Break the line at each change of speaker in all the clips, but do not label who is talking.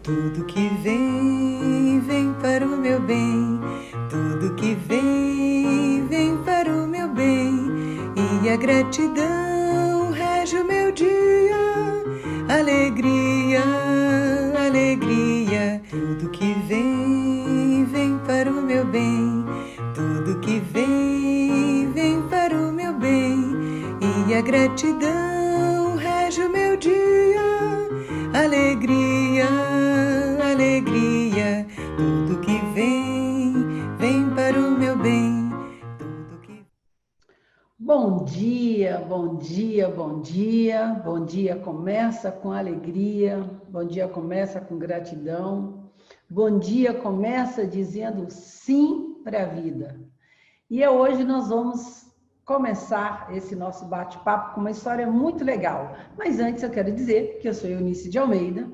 Tudo que vem, vem para o meu bem. Tudo que vem, vem para o meu bem. E a gratidão rege o meu dia. Alegria, alegria. Tudo que vem, vem para o meu bem. Tudo que vem, vem para o meu bem. E a gratidão rege o meu dia. Alegria, alegria. Tudo que vem, vem para o meu bem. Tudo que...
Bom dia, bom dia, bom dia. Bom dia começa com alegria, bom dia começa com gratidão, bom dia começa dizendo sim para a vida. E hoje nós vamos começar esse nosso bate-papo com uma história muito legal. Mas antes eu quero dizer que eu sou Eunice de Almeida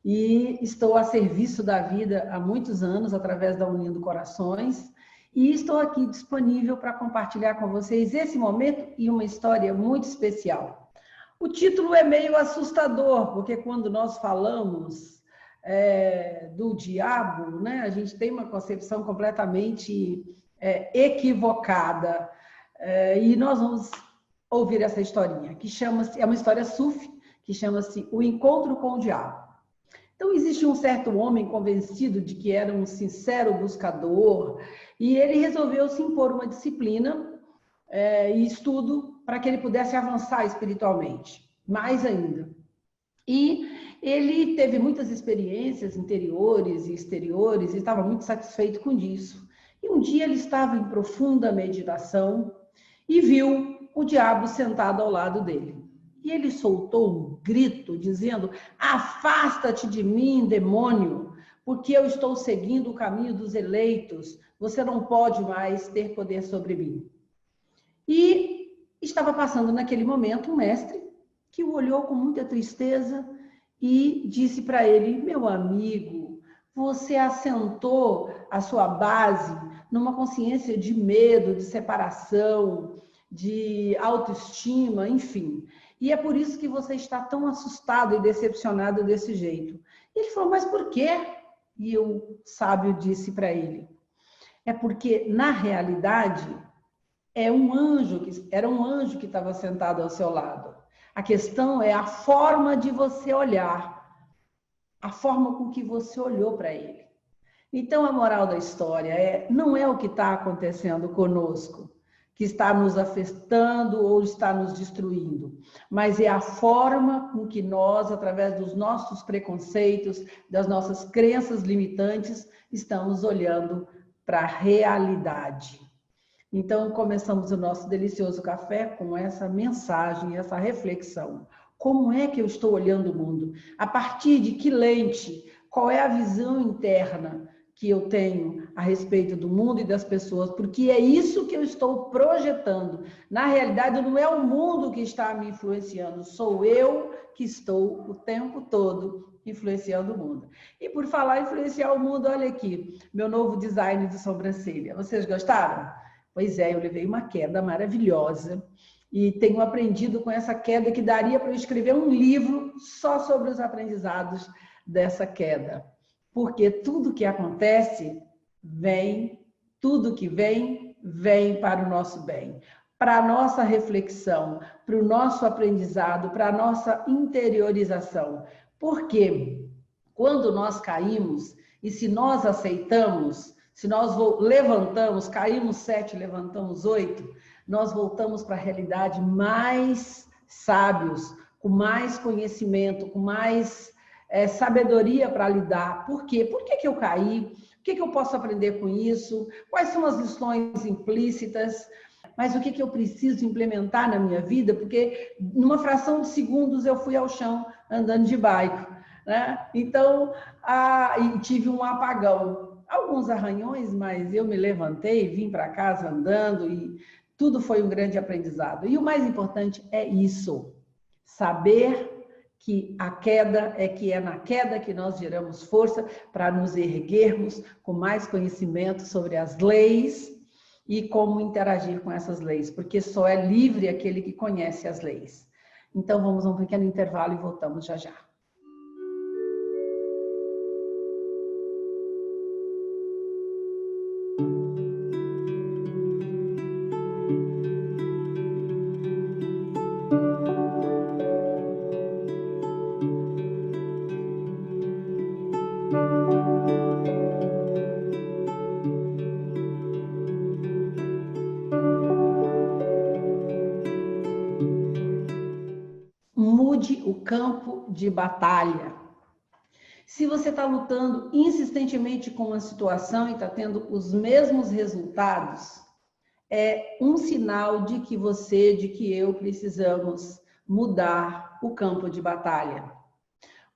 e estou a serviço da vida há muitos anos através da Unindo Corações. E estou aqui disponível para compartilhar com vocês esse momento e uma história muito especial. O título é meio assustador, porque quando nós falamos do diabo, né, a gente tem uma concepção completamente equivocada. E nós vamos ouvir essa historinha, que chama-se, é uma história sufi, que chama-se O Encontro com o Diabo. Então, existe um certo homem convencido de que era um sincero buscador e ele resolveu se impor uma disciplina e estudo para que ele pudesse avançar espiritualmente, mais ainda. E ele teve muitas experiências interiores e exteriores e estava muito satisfeito com isso. E um dia ele estava em profunda meditação e viu o diabo sentado ao lado dele. E ele soltou um grito dizendo: afasta-te de mim, demônio, porque eu estou seguindo o caminho dos eleitos. Você não pode mais ter poder sobre mim. E estava passando naquele momento um mestre que o olhou com muita tristeza e disse para ele: meu amigo, você assentou a sua base numa consciência de medo, de separação, de autoestima, enfim. E é por isso que você está tão assustado e decepcionado desse jeito. E ele falou: mas por quê? E o sábio disse para ele: é porque, na realidade, era um anjo que estava sentado ao seu lado. A questão é a forma de você olhar, a forma com que você olhou para ele. Então, a moral da história não é o que está acontecendo conosco, que está nos afetando ou está nos destruindo, mas é a forma com que nós, através dos nossos preconceitos, das nossas crenças limitantes, estamos olhando para a realidade. Então, começamos o nosso delicioso café com essa mensagem, essa reflexão. Como é que eu estou olhando o mundo? A partir de que lente? Qual é a visão interna que eu tenho a respeito do mundo e das pessoas? Porque é isso que eu estou projetando. Na realidade, não é o mundo que está me influenciando, sou eu que estou o tempo todo influenciando o mundo. E por falar em influenciar o mundo, olha aqui, meu novo design de sobrancelha. Vocês gostaram? Pois é, eu levei uma queda maravilhosa e tenho aprendido com essa queda que daria para eu escrever um livro só sobre os aprendizados dessa queda. Porque tudo que acontece vem, tudo que vem, vem para o nosso bem, para a nossa reflexão, para o nosso aprendizado, para a nossa interiorização. Porque quando nós caímos e se nós aceitamos, se nós levantamos, caímos 7, levantamos 8, nós voltamos para a realidade mais sábios, com mais conhecimento, com mais sabedoria para lidar. Por quê? Por que eu caí? O que eu posso aprender com isso? Quais são as lições implícitas? Mas o que eu preciso implementar na minha vida? Porque numa fração de segundos eu fui ao chão andando de bike, né? Então, e tive um apagão. Alguns arranhões, mas eu me levantei, vim para casa andando e tudo foi um grande aprendizado. E o mais importante é isso, saber que a queda é na queda que nós geramos força para nos erguermos com mais conhecimento sobre as leis e como interagir com essas leis, porque só é livre aquele que conhece as leis. Então, vamos a um pequeno intervalo e voltamos já já. campo de batalha. Se você está lutando insistentemente com uma situação e está tendo os mesmos resultados, é um sinal de que você, de que eu precisamos mudar o campo de batalha.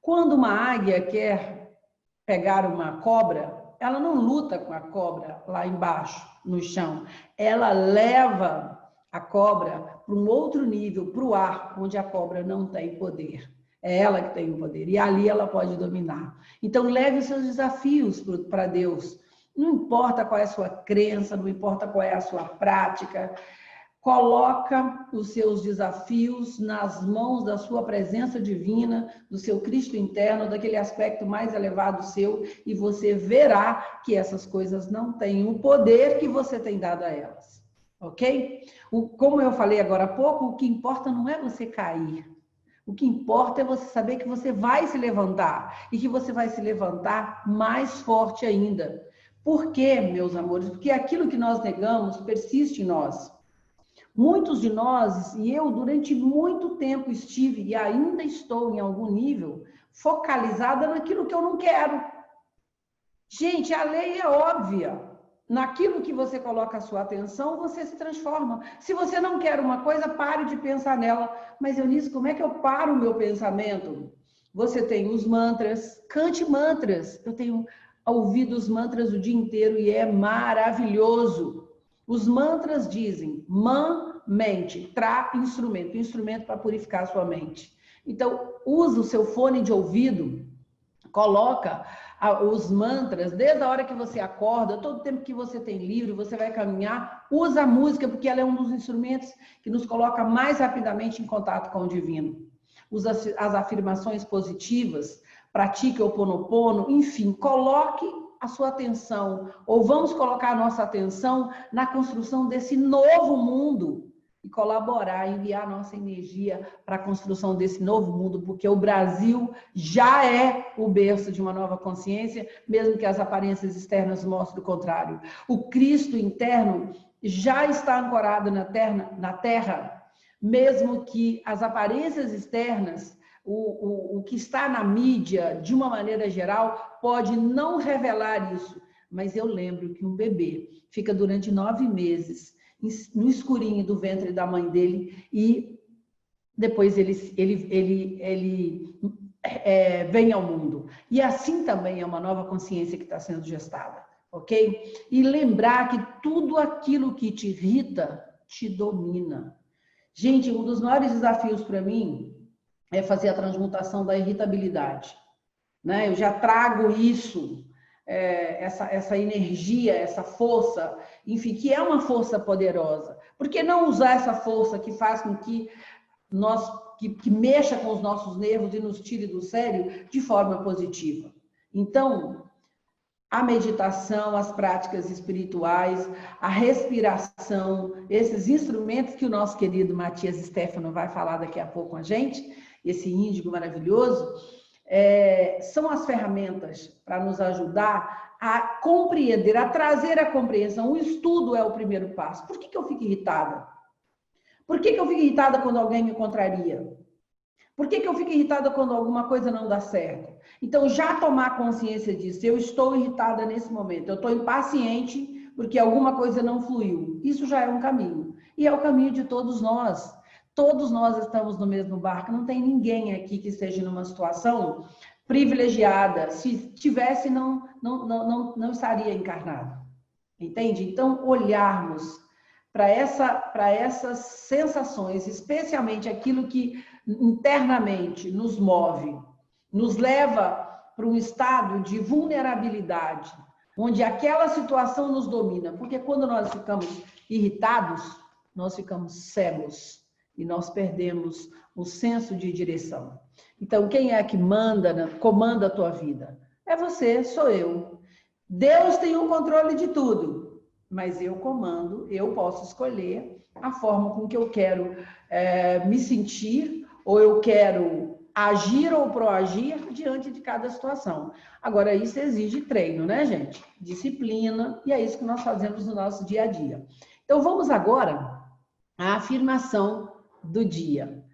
Quando uma águia quer pegar uma cobra, ela não luta com a cobra lá embaixo, no chão. Ela leva a cobra para um outro nível, para o ar, onde a cobra não tem poder. É ela que tem o poder. E ali ela pode dominar. Então, leve os seus desafios para Deus. Não importa qual é a sua crença, não importa qual é a sua prática. Coloca os seus desafios nas mãos da sua presença divina, do seu Cristo interno, daquele aspecto mais elevado seu, e você verá que essas coisas não têm o poder que você tem dado a elas. Ok? Como eu falei agora há pouco, o que importa não é você cair. O que importa é você saber que você vai se levantar e que você vai se levantar mais forte ainda. Por quê, meus amores? Porque aquilo que nós negamos persiste em nós. Muitos de nós, e eu durante muito tempo estive e ainda estou em algum nível, focalizada naquilo que eu não quero. Gente, a lei é óbvia. Naquilo que você coloca a sua atenção, você se transforma. Se você não quer uma coisa, pare de pensar nela. Mas, Eunice, como é que eu paro o meu pensamento? Você tem os mantras, cante mantras. Eu tenho ouvido os mantras o dia inteiro e é maravilhoso. Os mantras dizem mente, instrumento, instrumento para purificar a sua mente. Então, usa o seu fone de ouvido, coloca os mantras, desde a hora que você acorda, todo tempo que você tem livre, você vai caminhar, usa a música, porque ela é um dos instrumentos que nos coloca mais rapidamente em contato com o divino. Usa as afirmações positivas, pratique o Ho'oponopono, enfim, coloque a sua atenção, ou vamos colocar a nossa atenção na construção desse novo mundo e colaborar, enviar a nossa energia para a construção desse novo mundo, porque o Brasil já é o berço de uma nova consciência, mesmo que as aparências externas mostrem o contrário. O Cristo interno já está ancorado na terra, mesmo que as aparências externas, o que está na mídia, de uma maneira geral, pode não revelar isso. Mas eu lembro que um bebê fica durante 9 meses no escurinho do ventre da mãe dele e depois ele vem ao mundo. E assim também é uma nova consciência que está sendo gestada, ok? E lembrar que tudo aquilo que te irrita te domina. Gente, um dos maiores desafios para mim é fazer a transmutação da irritabilidade, né? Eu já trago isso, essa energia, essa força, enfim, que é uma força poderosa. Por que não usar essa força que faz com que que mexa com os nossos nervos e nos tire do sério de forma positiva? Então, a meditação, as práticas espirituais, a respiração, esses instrumentos que o nosso querido Matias Stefano vai falar daqui a pouco com a gente, esse índigo maravilhoso, são as ferramentas para nos ajudar a compreender, a trazer a compreensão. O estudo é o primeiro passo. Por que eu fico irritada? Por que eu fico irritada quando alguém me contraria? Por que eu fico irritada quando alguma coisa não dá certo? Então, já tomar consciência disso. Eu estou irritada nesse momento. Eu estou impaciente porque alguma coisa não fluiu. Isso já é um caminho. E é o caminho de todos nós. Todos nós estamos no mesmo barco. Não tem ninguém aqui que esteja numa situação privilegiada. Se tivesse, não estaria encarnado. Entende? Então, olharmos para essas sensações, especialmente aquilo que internamente nos move, nos leva para um estado de vulnerabilidade, onde aquela situação nos domina. Porque quando nós ficamos irritados, nós ficamos cegos e nós perdemos o senso de direção. Então, quem é que comanda a tua vida? É você, sou eu. Deus tem o controle de tudo, mas eu comando, eu posso escolher a forma com que eu quero me sentir, ou eu quero agir ou proagir diante de cada situação. Agora, isso exige treino, né, gente? Disciplina, e é isso que nós fazemos no nosso dia a dia. Então, vamos agora à afirmação do dia.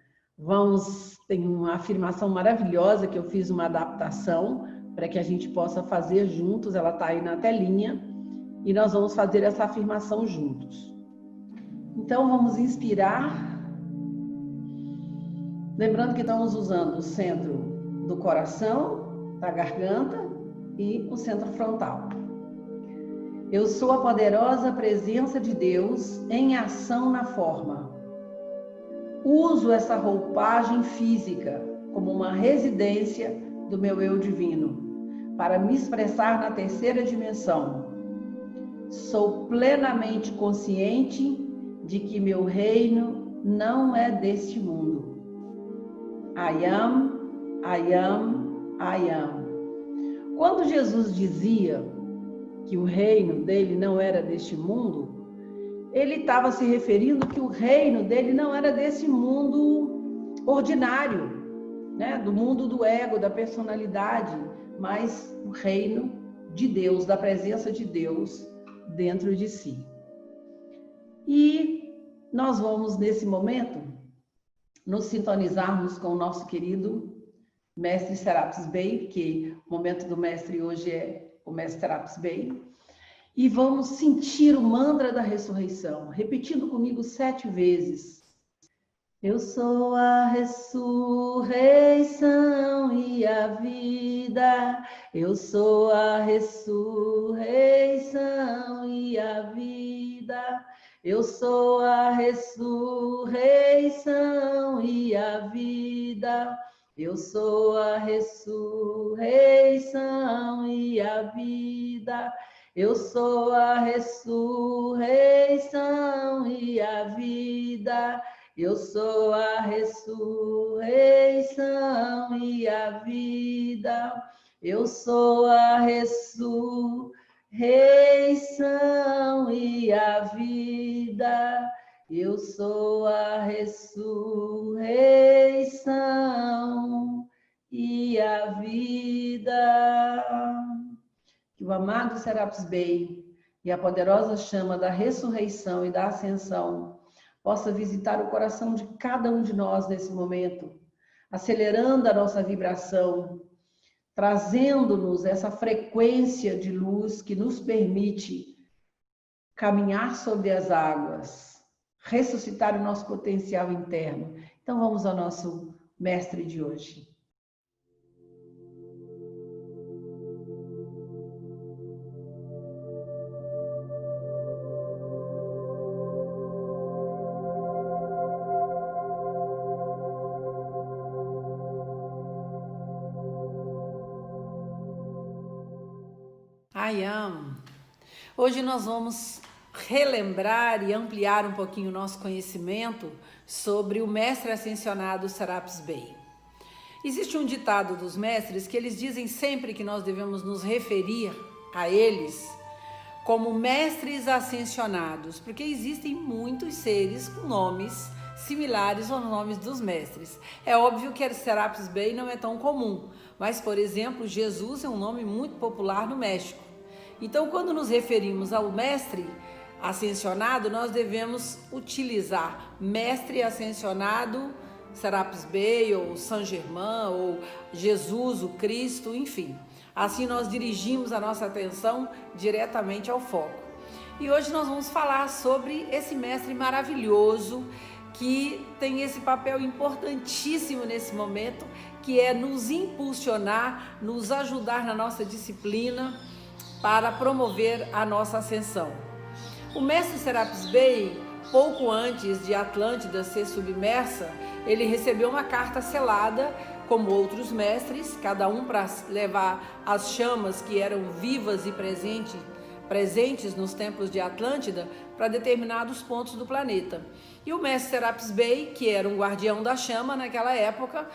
Tem uma afirmação maravilhosa que eu fiz uma adaptação para que a gente possa fazer juntos, ela está aí na telinha, e nós vamos fazer essa afirmação juntos. Então, vamos inspirar, lembrando que estamos usando o centro do coração, da garganta e o centro frontal. Eu sou a poderosa presença de Deus em ação na forma. Uso essa roupagem física como uma residência do meu eu divino, para me expressar na terceira dimensão. Sou plenamente consciente de que meu reino não é deste mundo. I am, I am, I am. Quando Jesus dizia que o reino dele não era deste mundo, ele estava se referindo que o reino dele não era desse mundo ordinário, né? Do mundo do ego, da personalidade, mas o reino de Deus, da presença de Deus dentro de si. E nós vamos, nesse momento, nos sintonizarmos com o nosso querido Mestre Serapis Bey, que o momento do mestre hoje é o Mestre Serapis Bey, e vamos sentir o mantra da ressurreição, repetindo comigo 7 vezes. Eu sou a ressurreição e a vida. Eu sou a ressurreição e a vida. Eu sou a ressurreição e a vida. Eu sou a ressurreição e a vida. Eu sou a ressurreição e a vida. Eu sou a ressurreição e a vida. Eu sou a ressurreição e a vida. Eu sou a ressurreição e a vida. Que o amado Serapis Bey e a poderosa chama da ressurreição e da ascensão possa visitar o coração de cada um de nós nesse momento, acelerando a nossa vibração, trazendo-nos essa frequência de luz que nos permite caminhar sobre as águas, ressuscitar o nosso potencial interno. Então vamos ao nosso mestre de hoje. I am. Hoje nós vamos relembrar e ampliar um pouquinho o nosso conhecimento sobre o mestre ascensionado Serapis Bey. Existe um ditado dos mestres que eles dizem sempre que nós devemos nos referir a eles como mestres ascensionados, porque existem muitos seres com nomes similares aos nomes dos mestres. É óbvio que Serapis Bey não é tão comum, mas, por exemplo, Jesus é um nome muito popular no México. Então, quando nos referimos ao mestre ascensionado, nós devemos utilizar mestre ascensionado, Serapis Bey, ou Saint Germain, ou Jesus, o Cristo, enfim. Assim nós dirigimos a nossa atenção diretamente ao foco. E hoje nós vamos falar sobre esse mestre maravilhoso que tem esse papel importantíssimo nesse momento, que é nos impulsionar, nos ajudar na nossa disciplina para promover a nossa ascensão. O mestre Serapis Bey, pouco antes de Atlântida ser submersa, ele recebeu uma carta selada, como outros mestres, cada um para levar as chamas que eram vivas e presentes nos templos de Atlântida para determinados pontos do planeta. E o mestre Serapis Bey, que era um guardião da chama naquela época,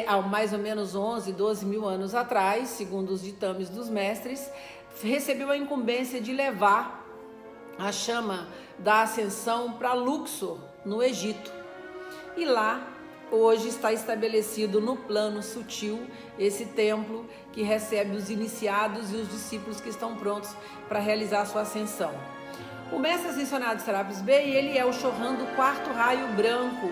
há mais ou menos 11, 12 mil anos atrás, segundo os ditames dos mestres, recebeu a incumbência de levar a chama da ascensão para Luxor, no Egito. E lá, hoje está estabelecido no plano sutil esse templo que recebe os iniciados e os discípulos que estão prontos para realizar a sua ascensão. O mestre ascensionado Serapis Bey, ele é o Chohan do 4º raio branco,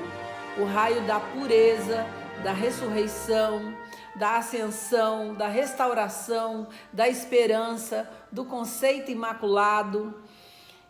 o raio da pureza, da ressurreição, da ascensão, da restauração, da esperança, do conceito imaculado.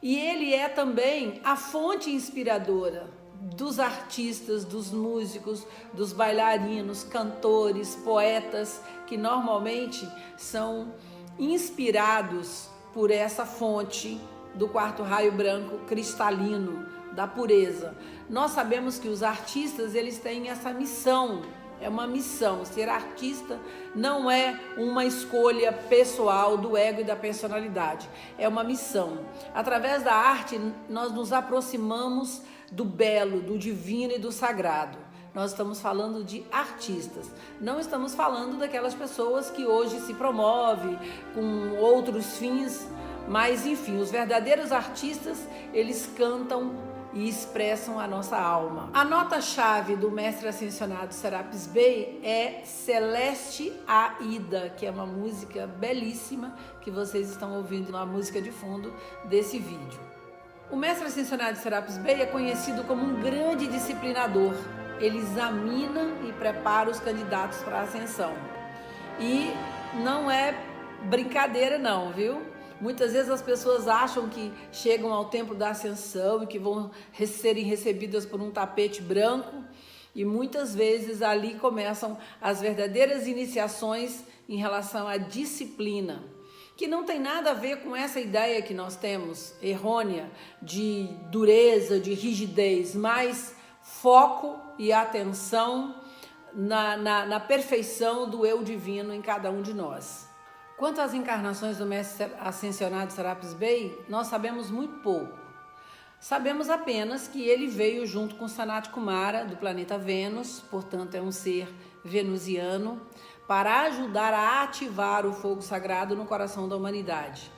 E ele é também a fonte inspiradora dos artistas, dos músicos, dos bailarinos, cantores, poetas, que normalmente são inspirados por essa fonte do quarto raio branco cristalino, da pureza. Nós sabemos que os artistas, eles têm essa missão, é uma missão. Ser artista não é uma escolha pessoal do ego e da personalidade, é uma missão. Através da arte, nós nos aproximamos do belo, do divino e do sagrado. Nós estamos falando de artistas, não estamos falando daquelas pessoas que hoje se promovem com outros fins, mas enfim, os verdadeiros artistas, eles cantam e expressam a nossa alma. A nota-chave do mestre ascensionado Serapis Bey é Celeste Aida, que é uma música belíssima que vocês estão ouvindo na música de fundo desse vídeo. O mestre ascensionado Serapis Bey é conhecido como um grande disciplinador. Ele examina e prepara os candidatos para a ascensão. E não é brincadeira não, viu? Muitas vezes as pessoas acham que chegam ao templo da ascensão e que vão serem recebidas por um tapete branco, e muitas vezes ali começam as verdadeiras iniciações em relação à disciplina, que não tem nada a ver com essa ideia que nós temos, errônea, de dureza, de rigidez, mas foco e atenção na perfeição do eu divino em cada um de nós. Quanto às encarnações do mestre ascensionado Serapis Bey, nós sabemos muito pouco. Sabemos apenas que ele veio junto com Sanat Kumara, do planeta Vênus, portanto é um ser venusiano, para ajudar a ativar o fogo sagrado no coração da humanidade.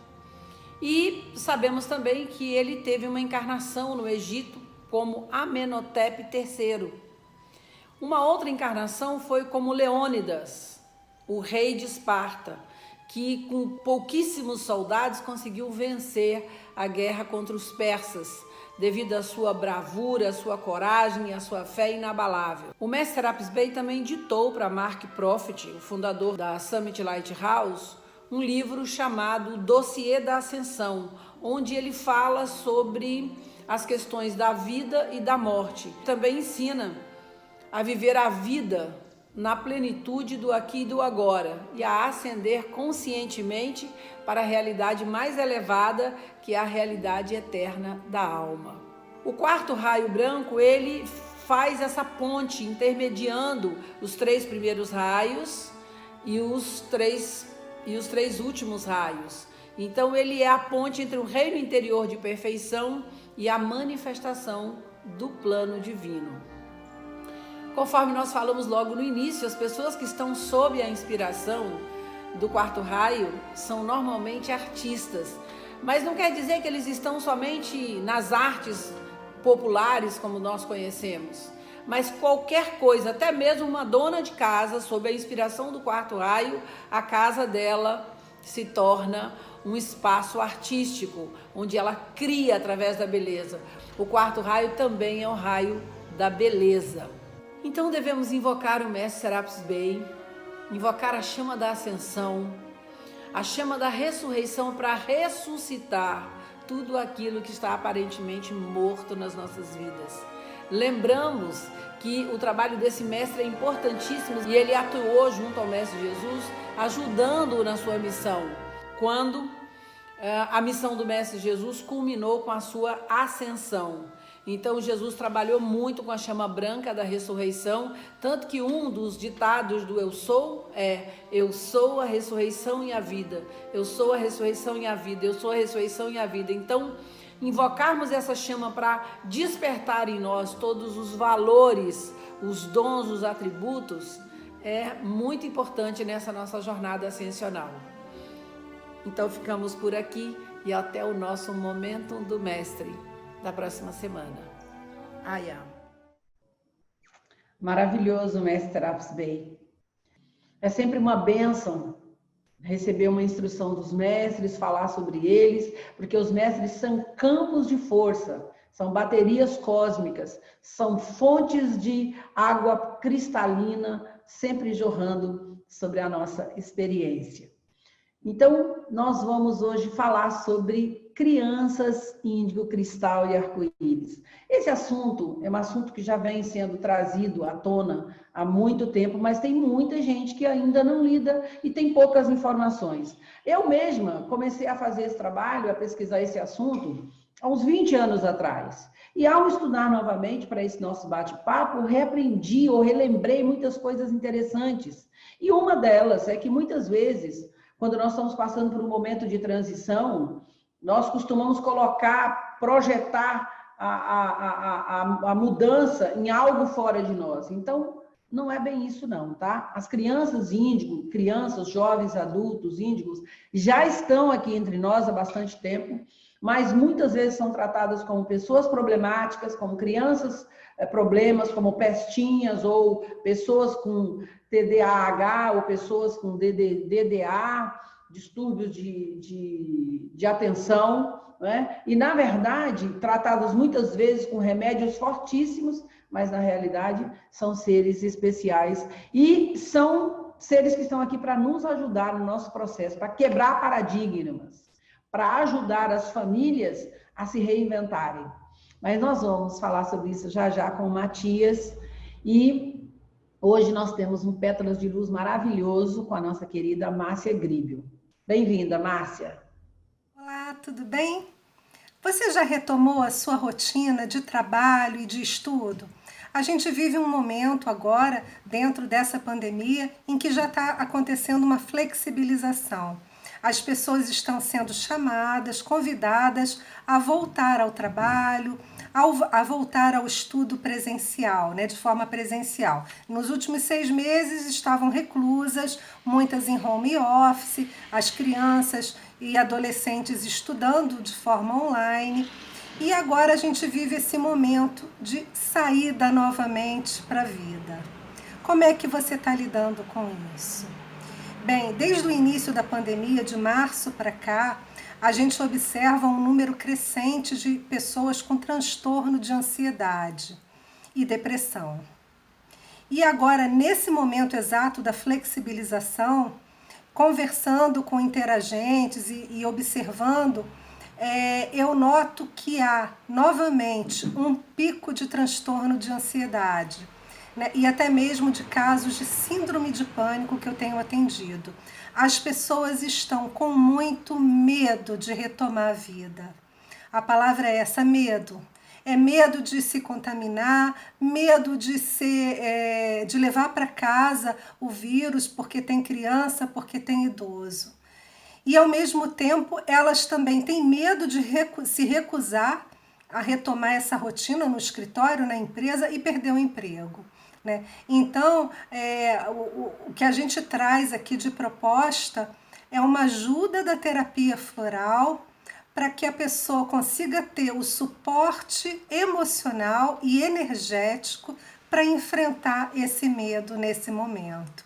E sabemos também que ele teve uma encarnação no Egito como Amenhotep III. Uma outra encarnação foi como Leônidas, o rei de Esparta, que com pouquíssimos soldados conseguiu vencer a guerra contra os persas, devido à sua bravura, à sua coragem e à sua fé inabalável. O mestre Serapis Bey também ditou para Mark Prophet, o fundador da Summit Lighthouse, um livro chamado Dossiê da Ascensão, onde ele fala sobre as questões da vida e da morte. Também ensina a viver a vida na plenitude do aqui e do agora e a ascender conscientemente para a realidade mais elevada, que é a realidade eterna da alma. O quarto raio branco, ele faz essa ponte intermediando os 3 primeiros raios e os três últimos raios. Então ele é a ponte entre o reino interior de perfeição e a manifestação do plano divino. Conforme nós falamos logo no início, as pessoas que estão sob a inspiração do quarto raio são normalmente artistas, mas não quer dizer que eles estão somente nas artes populares como nós conhecemos, mas qualquer coisa, até mesmo uma dona de casa, sob a inspiração do quarto raio, a casa dela se torna um espaço artístico, onde ela cria através da beleza. O quarto raio também é o raio da beleza. Então devemos invocar o mestre Serapis Bey, invocar a chama da ascensão, a chama da ressurreição para ressuscitar tudo aquilo que está aparentemente morto nas nossas vidas. Lembramos que o trabalho desse mestre é importantíssimo e ele atuou junto ao mestre Jesus, ajudando-o na sua missão, quando a missão do mestre Jesus culminou com a sua ascensão. Então Jesus trabalhou muito com a chama branca da ressurreição, tanto que um dos ditados do Eu Sou é: eu sou a ressurreição e a vida, eu sou a ressurreição e a vida, eu sou a ressurreição e a vida. Então, invocarmos essa chama para despertar em nós todos os valores, os dons, os atributos, é muito importante nessa nossa jornada ascensional. Então ficamos por aqui e até o nosso Momento do Mestre da próxima semana. Aya.
Maravilhoso, mestre Serapis Bey. É sempre uma bênção receber uma instrução dos mestres, falar sobre eles, porque os mestres são campos de força, são baterias cósmicas, são fontes de água cristalina sempre jorrando sobre a nossa experiência. Então, nós vamos hoje falar sobre crianças, índigo, cristal e arco-íris. Esse assunto é um assunto que já vem sendo trazido à tona há muito tempo, mas tem muita gente que ainda não lida e tem poucas informações. Eu mesma comecei a fazer esse trabalho, a pesquisar esse assunto, há uns 20 anos atrás. E ao estudar novamente para esse nosso bate-papo, reaprendi ou relembrei muitas coisas interessantes. E uma delas é que muitas vezes, quando nós estamos passando por um momento de transição, nós costumamos projetar a mudança em algo fora de nós. Então, não é bem isso não, tá? As crianças índigo, crianças, jovens, adultos, índigos, já estão aqui entre nós há bastante tempo, mas muitas vezes são tratadas como pessoas problemáticas, como crianças problemas, como pestinhas, ou pessoas com TDAH, ou pessoas com DDA, distúrbios de atenção, né? E, na verdade, tratadas muitas vezes com remédios fortíssimos, mas, na realidade, são seres especiais e são seres que estão aqui para nos ajudar no nosso processo, para quebrar paradigmas, para ajudar as famílias a se reinventarem. Mas nós vamos falar sobre isso já já com o Matias, e hoje nós temos um Pétalas de Luz maravilhoso com a nossa querida Márcia Gríbio. Bem-vinda, Márcia.
Olá, tudo bem? Você já retomou a sua rotina de trabalho e de estudo? A gente vive um momento agora, dentro dessa pandemia, em que já está acontecendo uma flexibilização. As pessoas estão sendo chamadas, convidadas a voltar ao trabalho, a voltar ao estudo presencial, né, de forma presencial. Nos últimos 6 meses estavam reclusas, muitas em home office, as crianças e adolescentes estudando de forma online. E agora a gente vive esse momento de saída novamente para a vida. Como é que você está lidando com isso? Bem, desde o início da pandemia, de março para cá, a gente observa um número crescente de pessoas com transtorno de ansiedade e depressão. E agora, nesse momento exato da flexibilização, conversando com interagentes e observando, eu noto que há novamente um pico de transtorno de ansiedade, né? E até mesmo de casos de síndrome de pânico que eu tenho atendido. As pessoas estão com muito medo de retomar a vida. A palavra é essa, medo. É medo de se contaminar, medo de levar para casa o vírus porque tem criança, porque tem idoso. E, ao mesmo tempo, elas também têm medo de se recusar a retomar essa rotina no escritório, na empresa, e perder o emprego, né? Então, o que a gente traz aqui de proposta é uma ajuda da terapia floral para que a pessoa consiga ter o suporte emocional e energético para enfrentar esse medo nesse momento,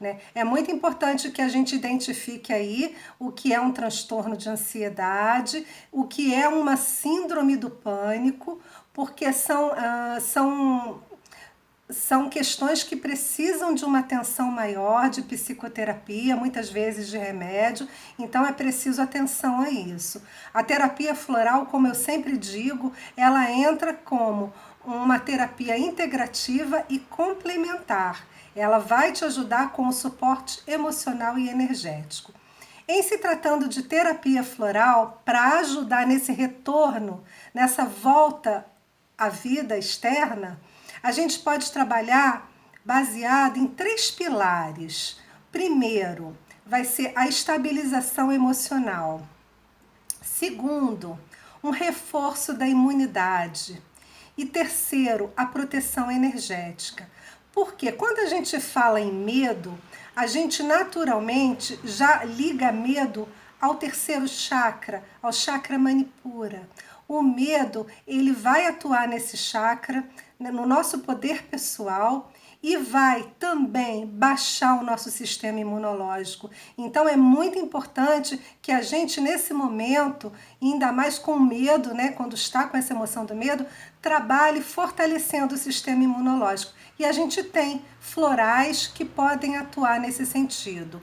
né? É muito importante que a gente identifique aí o que é um transtorno de ansiedade, o que é uma síndrome do pânico, porque são questões que precisam de uma atenção maior, de psicoterapia, muitas vezes de remédio, então é preciso atenção a isso. A terapia floral, como eu sempre digo, ela entra como uma terapia integrativa e complementar. Ela vai te ajudar com o suporte emocional e energético. Em se tratando de terapia floral, para ajudar nesse retorno, nessa volta à vida externa, a gente pode trabalhar baseado em 3 pilares. Primeiro, vai ser a estabilização emocional. Segundo, um reforço da imunidade. E terceiro, a proteção energética. Porque quando a gente fala em medo, a gente naturalmente já liga medo ao 3º chakra, ao chakra manipura. O medo, ele vai atuar nesse chakra, no nosso poder pessoal, e vai também baixar o nosso sistema imunológico. Então é muito importante que a gente nesse momento, ainda mais com medo, né, quando está com essa emoção do medo, trabalhe fortalecendo o sistema imunológico. E a gente tem florais que podem atuar nesse sentido.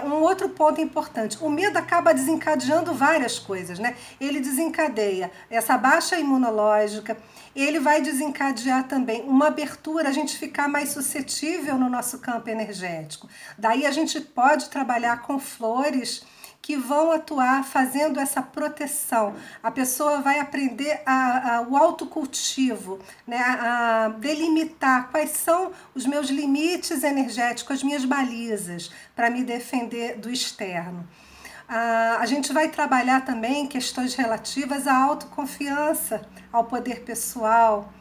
Um outro ponto importante, o medo acaba desencadeando várias coisas, né? Ele desencadeia essa baixa imunológica, ele vai desencadear também uma abertura, a gente ficar mais suscetível no nosso campo energético. Daí a gente pode trabalhar com flores que vão atuar fazendo essa proteção. A pessoa vai aprender o autocultivo, né? A delimitar quais são os meus limites energéticos, as minhas balizas, para me defender do externo. A gente vai trabalhar também questões relativas à autoconfiança, ao poder pessoal.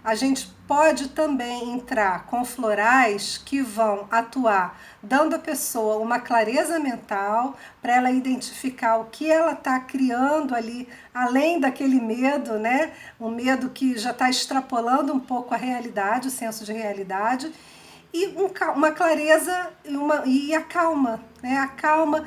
A gente pode também entrar com florais que vão atuar dando à pessoa uma clareza mental para ela identificar o que ela está criando ali, além daquele medo, né? Um medo que já está extrapolando um pouco a realidade, o senso de realidade, e uma clareza e a calma, né? A calma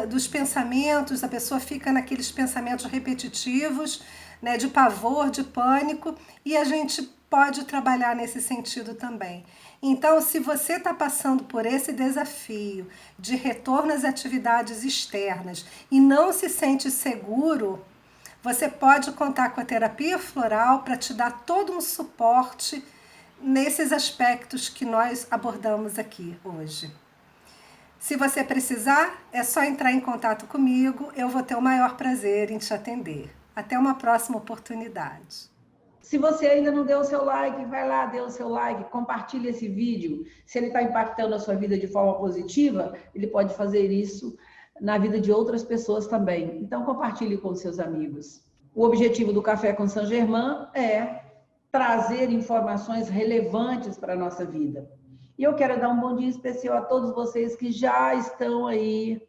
dos pensamentos, a pessoa fica naqueles pensamentos repetitivos, né? De pavor, de pânico, e a gente pode trabalhar nesse sentido também. Então, se você está passando por esse desafio de retorno às atividades externas e não se sente seguro, você pode contar com a terapia floral para te dar todo um suporte nesses aspectos que nós abordamos aqui hoje. Se você precisar, é só entrar em contato comigo, eu vou ter o maior prazer em te atender. Até uma próxima oportunidade.
Se você ainda não deu o seu like, vai lá, dê o seu like, compartilhe esse vídeo. Se ele está impactando a sua vida de forma positiva, ele pode fazer isso na vida de outras pessoas também. Então, compartilhe com seus amigos. O objetivo do Café com Saint Germain é trazer informações relevantes para a nossa vida. E eu quero dar um bom dia especial a todos vocês que já estão aí.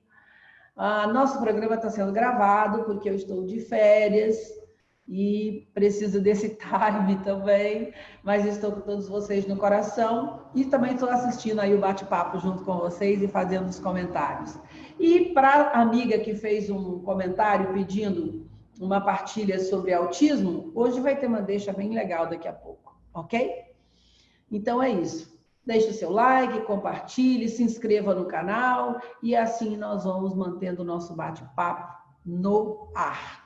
Nosso programa está sendo gravado porque eu estou de férias e preciso desse time também, mas estou com todos vocês no coração e também estou assistindo aí o bate-papo junto com vocês e fazendo os comentários. E para a amiga que fez um comentário pedindo uma partilha sobre autismo, hoje vai ter uma deixa bem legal daqui a pouco, ok? Então é isso. Deixe o seu like, compartilhe, se inscreva no canal e assim nós vamos mantendo o nosso bate-papo no ar.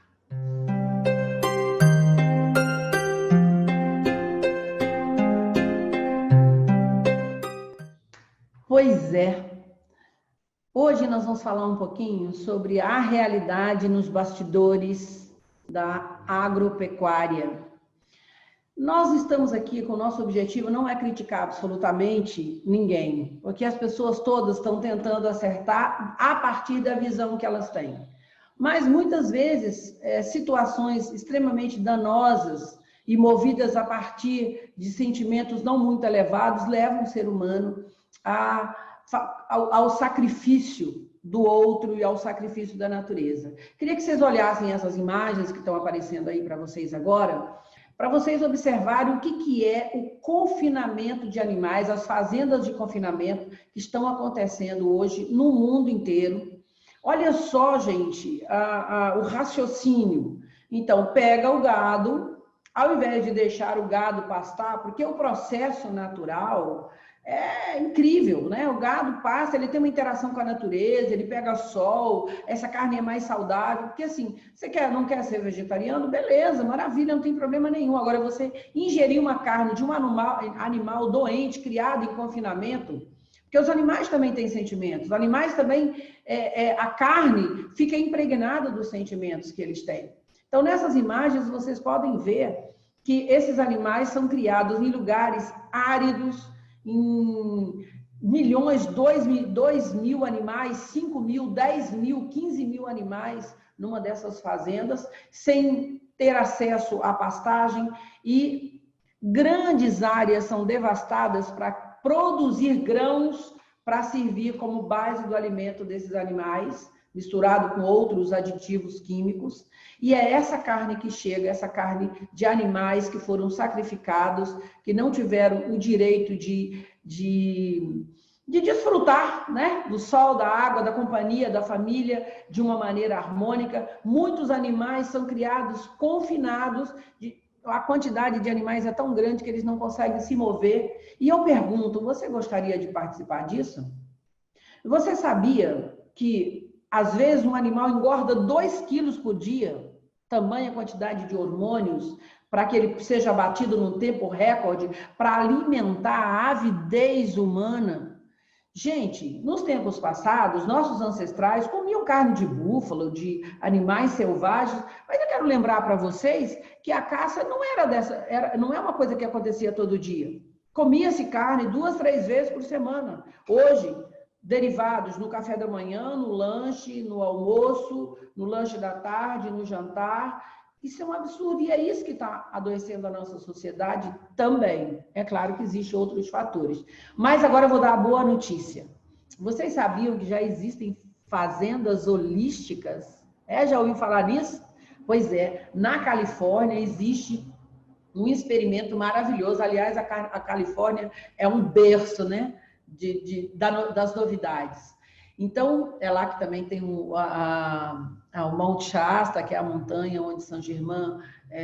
Pois é. Hoje nós vamos falar um pouquinho sobre a realidade nos bastidores da agropecuária. Nós estamos aqui com o nosso objetivo não é criticar absolutamente ninguém, porque as pessoas todas estão tentando acertar a partir da visão que elas têm. Mas muitas vezes situações extremamente danosas e movidas a partir de sentimentos não muito elevados levam o ser humano ao sacrifício do outro e ao sacrifício da natureza. Queria que vocês olhassem essas imagens que estão aparecendo aí para vocês agora, para vocês observarem o que é o confinamento de animais, as fazendas de confinamento que estão acontecendo hoje no mundo inteiro. Olha só, gente, o raciocínio. Então, pega o gado, ao invés de deixar o gado pastar, porque o processo natural é incrível, né? O gado passa, ele tem uma interação com a natureza, ele pega sol, essa carne é mais saudável, porque assim, você não quer ser vegetariano? Beleza, maravilha, não tem problema nenhum. Agora, você ingerir uma carne de um animal doente, criado em confinamento, porque os animais também têm sentimentos, os animais também, a carne fica impregnada dos sentimentos que eles têm. Então, nessas imagens, vocês podem ver que esses animais são criados em lugares áridos, em milhões, 2 mil animais, 5 mil, 10 mil, 15 mil animais numa dessas fazendas, sem ter acesso à pastagem, e grandes áreas são devastadas para produzir grãos para servir como base do alimento desses animais, misturado com outros aditivos químicos, e é essa carne que chega, essa carne de animais que foram sacrificados, que não tiveram o direito de de desfrutar, né, do sol, da água, da companhia, da família, de uma maneira harmônica. Muitos animais são criados confinados, a quantidade de animais é tão grande que eles não conseguem se mover. E eu pergunto, você gostaria de participar disso? Você sabia que, às vezes, um animal engorda 2 quilos por dia, tamanha quantidade de hormônios, para que ele seja abatido num tempo recorde, para alimentar a avidez humana? Gente, nos tempos passados, nossos ancestrais comiam carne de búfalo, de animais selvagens, mas eu quero lembrar para vocês que a caça não não é uma coisa que acontecia todo dia. Comia-se carne 2, 3 vezes por semana. Hoje, derivados no café da manhã, no lanche, no almoço, no lanche da tarde, no jantar. Isso é um absurdo e é isso que está adoecendo a nossa sociedade também. É claro que existem outros fatores. Mas agora eu vou dar a boa notícia. Vocês sabiam que já existem fazendas holísticas? Já ouviu falar nisso? Pois é, na Califórnia existe um experimento maravilhoso. Aliás, a Califórnia é um berço, né, das novidades. Então, é lá que também tem o Monte Shasta, que é a montanha onde Saint Germain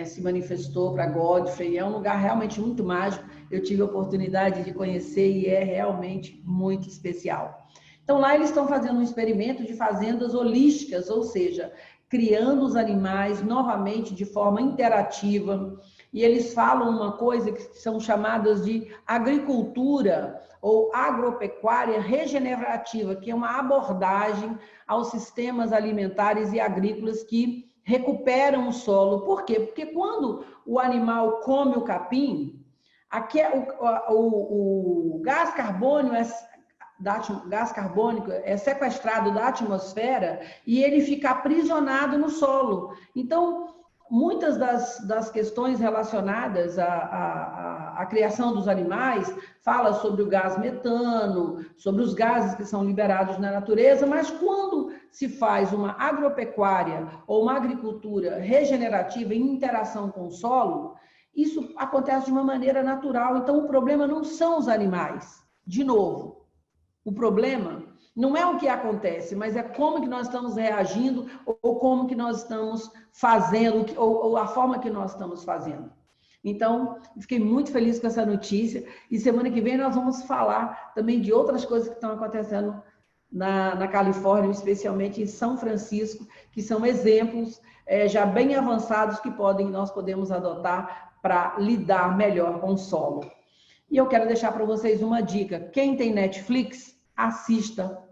se manifestou para Godfrey. É um lugar realmente muito mágico. Eu tive a oportunidade de conhecer e é realmente muito especial. Então, lá eles estão fazendo um experimento de fazendas holísticas, ou seja, criando os animais novamente de forma interativa. E eles falam uma coisa que são chamadas de agricultura ou agropecuária regenerativa, que é uma abordagem aos sistemas alimentares e agrícolas que recuperam o solo. Por quê? Porque quando o animal come o capim, o gás carbônico é sequestrado da atmosfera e ele fica aprisionado no solo. Então, muitas das questões relacionadas à criação dos animais fala sobre o gás metano, sobre os gases que são liberados na natureza, mas quando se faz uma agropecuária ou uma agricultura regenerativa em interação com o solo, isso acontece de uma maneira natural. Então, o problema não são os animais. De novo, o problema não é o que acontece, mas é como que nós estamos reagindo ou como que nós estamos fazendo, ou a forma que nós estamos fazendo. Então, fiquei muito feliz com essa notícia e semana que vem nós vamos falar também de outras coisas que estão acontecendo na Califórnia, especialmente em São Francisco, que são exemplos já bem avançados que nós podemos adotar para lidar melhor com o solo. E eu quero deixar para vocês uma dica. Quem tem Netflix, assista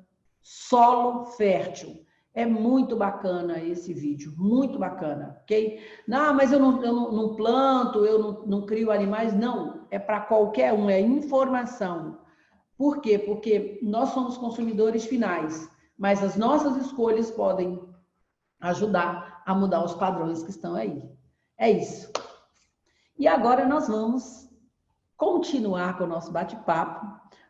Solo Fértil. É muito bacana esse vídeo, muito bacana, ok? Não, mas eu não planto, eu não crio animais. Não, é para qualquer um, é informação. Por quê? Porque nós somos consumidores finais, mas as nossas escolhas podem ajudar a mudar os padrões que estão aí. É isso. E agora nós vamos continuar com o nosso bate-papo,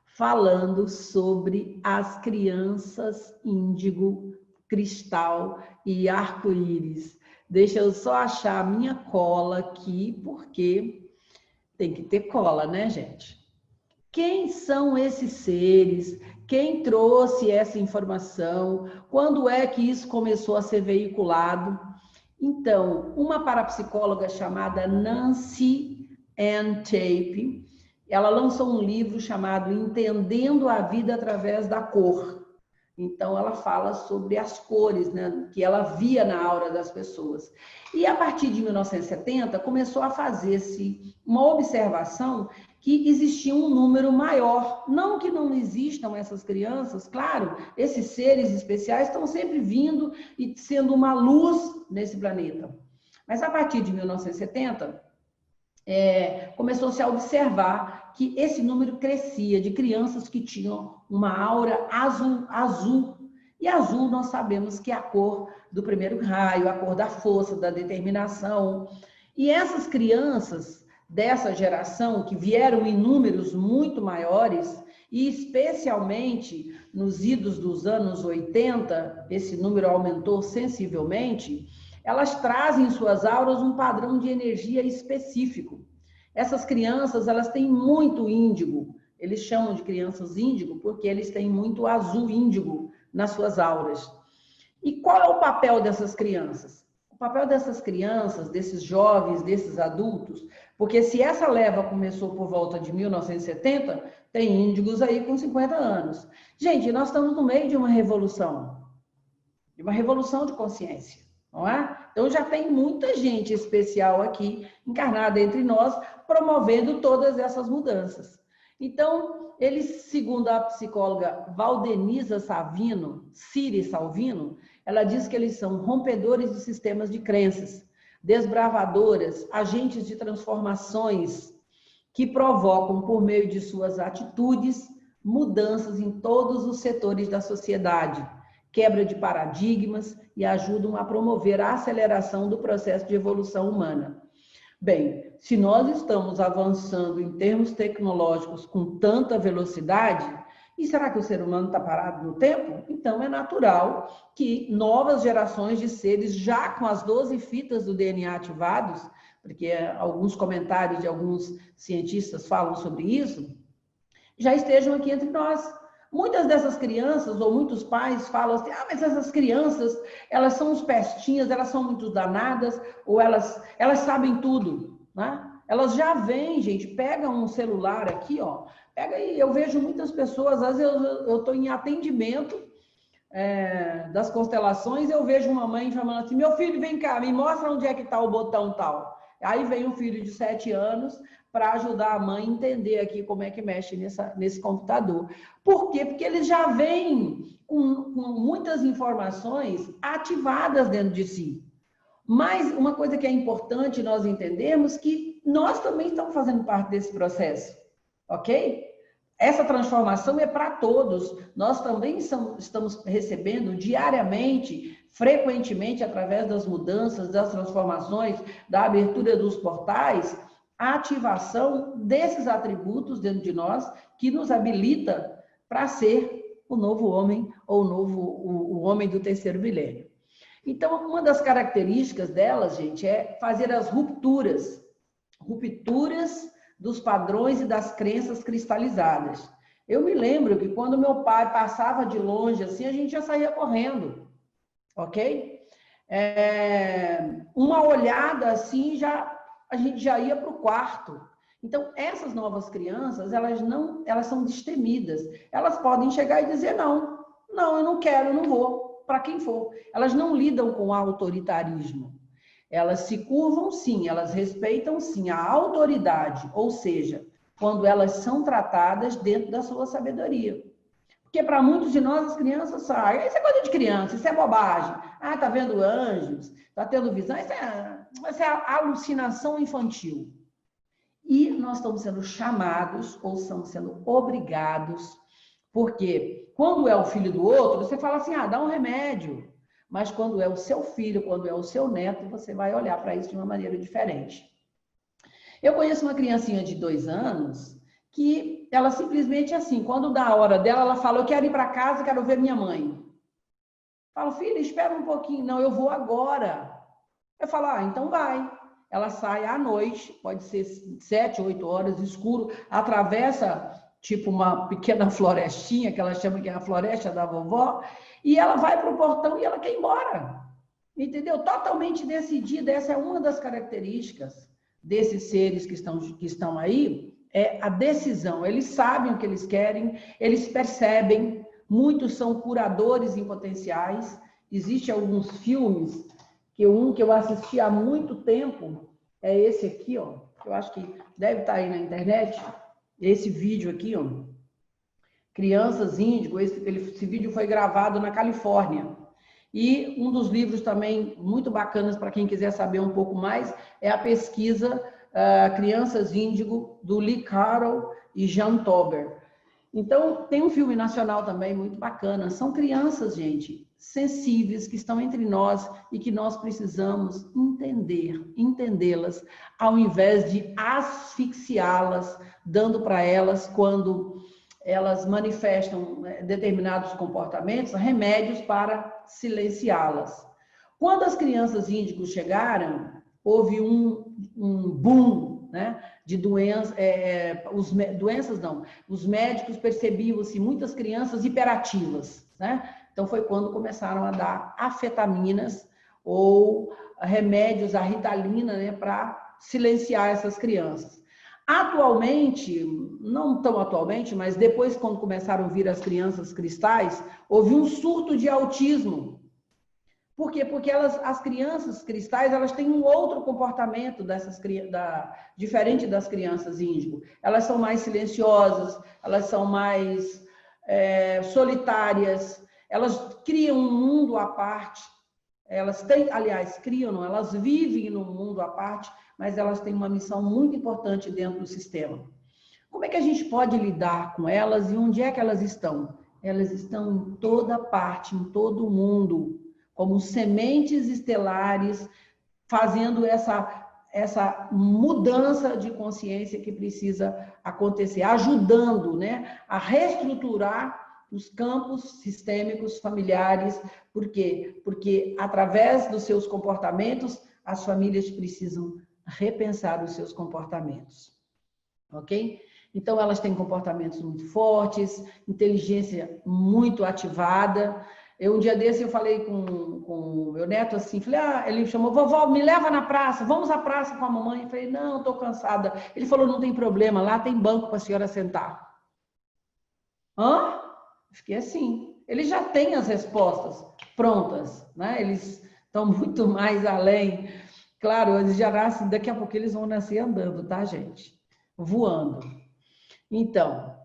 falando sobre as crianças índigo, cristal e arco-íris. Deixa eu só achar a minha cola aqui, porque tem que ter cola, né, gente? Quem são esses seres? Quem trouxe essa informação? Quando é que isso começou a ser veiculado? Então, uma parapsicóloga chamada Nancy Ann Tape, ela lançou um livro chamado Entendendo a Vida através da Cor. Então, ela fala sobre as cores, né, que ela via na aura das pessoas. E, a partir de 1970, começou a fazer-se uma observação que existia um número maior. Não que não existam essas crianças, claro, esses seres especiais estão sempre vindo e sendo uma luz nesse planeta. Mas, a partir de 1970... começou-se a observar que esse número crescia de crianças que tinham uma aura azul. E azul nós sabemos que é a cor do primeiro raio, a cor da força, da determinação. E essas crianças dessa geração, que vieram em números muito maiores, e especialmente nos idos dos anos 80, esse número aumentou sensivelmente, elas trazem em suas auras um padrão de energia específico. Essas crianças, elas têm muito índigo, Eles chamam de crianças índigo porque eles têm muito azul índigo nas suas auras. E qual é o papel dessas crianças? O papel dessas crianças, desses jovens, desses adultos, porque se essa leva começou por volta de 1970, tem índigos aí com 50 anos. Gente, nós estamos no meio de uma revolução de consciência, não é? Então já tem muita gente especial aqui, encarnada entre nós, promovendo todas essas mudanças. Então, eles, segundo a psicóloga Valdenisa Ciri Salvino, ela diz que eles são rompedores de sistemas de crenças, desbravadoras, agentes de transformações que provocam, por meio de suas atitudes, mudanças em todos os setores da sociedade, quebra de paradigmas e ajudam a promover a aceleração do processo de evolução humana. Bem, se nós estamos avançando em termos tecnológicos com tanta velocidade, e será que o ser humano está parado no tempo? Então é natural que novas gerações de seres, já com as 12 fitas do DNA ativados, porque alguns comentários de alguns cientistas falam sobre isso, já estejam aqui entre nós. Muitas dessas crianças, ou muitos pais falam assim, mas essas crianças, elas são uns pestinhas, elas são muito danadas, ou elas sabem tudo, né? Elas já vêm, gente, pega um celular aqui, ó, pega aí, eu vejo muitas pessoas, às vezes eu estou em atendimento das constelações, eu vejo uma mãe falando assim, meu filho, vem cá, me mostra onde é que está o botão tal. Aí vem um filho de 7 anos para ajudar a mãe a entender aqui como é que mexe nesse computador. Por quê? Porque eles já vêm com muitas informações ativadas dentro de si. Mas uma coisa que é importante nós entendermos que nós também estamos fazendo parte desse processo, ok? Essa transformação é para todos. Nós também estamos recebendo diariamente, frequentemente, através das mudanças, das transformações, da abertura dos portais, a ativação desses atributos dentro de nós que nos habilita para ser o novo homem ou o homem do terceiro milênio. Então, uma das características delas, gente, é fazer as rupturas dos padrões e das crenças cristalizadas. Eu me lembro que quando meu pai passava de longe, assim, a gente já saía correndo, ok? Uma olhada assim, a gente já ia para o quarto. Então, essas novas crianças, elas são destemidas. Elas podem chegar e dizer, não, eu não quero, eu não vou, para quem for. Elas não lidam com autoritarismo. Elas se curvam, sim, elas respeitam, sim, a autoridade, ou seja, quando elas são tratadas dentro da sua sabedoria. Porque para muitos de nós, as crianças saem, isso é coisa de criança, isso é bobagem. Tá vendo anjos, tá tendo visão, isso é alucinação infantil. E nós estamos sendo chamados, ou estamos sendo obrigados, porque quando é o filho do outro, você fala assim, dá um remédio. Mas quando é o seu filho, quando é o seu neto, você vai olhar para isso de uma maneira diferente. Eu conheço uma criancinha de 2 anos que ela simplesmente assim, quando dá a hora dela, ela fala, eu quero ir para casa, quero ver minha mãe. Eu falo, filha, espera um pouquinho. Não, eu vou agora. Eu falo, então vai. Ela sai à noite, pode ser 7, 8 horas, escuro, atravessa tipo uma pequena florestinha, que ela chama que é a floresta da vovó, e ela vai para o portão e ela quer ir embora. Entendeu? Totalmente decidida. Essa é uma das características desses seres que estão aí, é a decisão. Eles sabem o que eles querem, eles percebem, muitos são curadores em potenciais. Existem alguns filmes, que eu assisti há muito tempo, é esse aqui, ó, eu acho que deve estar aí na internet, esse vídeo aqui, ó, Crianças Índigo, esse vídeo foi gravado na Califórnia. E um dos livros também muito bacanas para quem quiser saber um pouco mais é a pesquisa Crianças Índigo, do Lee Carroll e Jean Tauber. Então, tem um filme nacional também muito bacana. São crianças, gente, sensíveis, que estão entre nós e que nós precisamos entendê-las, ao invés de asfixiá-las, dando para elas, quando elas manifestam determinados comportamentos, remédios para silenciá-las. Quando as crianças índigos chegaram, houve um boom né, de doenças, os médicos percebiam assim, muitas crianças hiperativas, né? Então foi quando começaram a dar afetaminas ou remédios, a Ritalina, né, para silenciar essas crianças. Atualmente, não tão atualmente, mas depois quando começaram a vir as crianças cristais, houve um surto de autismo. Por quê? Porque as crianças cristais, elas têm um outro comportamento diferente das crianças índigo. Elas são mais silenciosas, elas são mais solitárias, elas criam um mundo à parte. Elas têm, aliás, não, elas vivem num mundo à parte, mas elas têm uma missão muito importante dentro do sistema. Como é que a gente pode lidar com elas e onde é que elas estão? Elas estão em toda parte, em todo o mundo, como sementes estelares, fazendo essa mudança de consciência que precisa acontecer, ajudando, né, a reestruturar os campos sistêmicos familiares. Por quê? Porque através dos seus comportamentos, as famílias precisam repensar os seus comportamentos, ok? Então, elas têm comportamentos muito fortes, inteligência muito ativada. Um dia desse eu falei com o meu neto assim, falei, ele chamou, vovó, me leva na praça, vamos à praça com a mamãe. Eu falei, não, estou cansada. Ele falou, não tem problema, lá tem banco para a senhora sentar. Hã? Fiquei assim. Eles já têm as respostas prontas, né? Eles estão muito mais além. Claro, eles já nascem, daqui a pouco eles vão nascer andando, tá, gente? Voando. Então,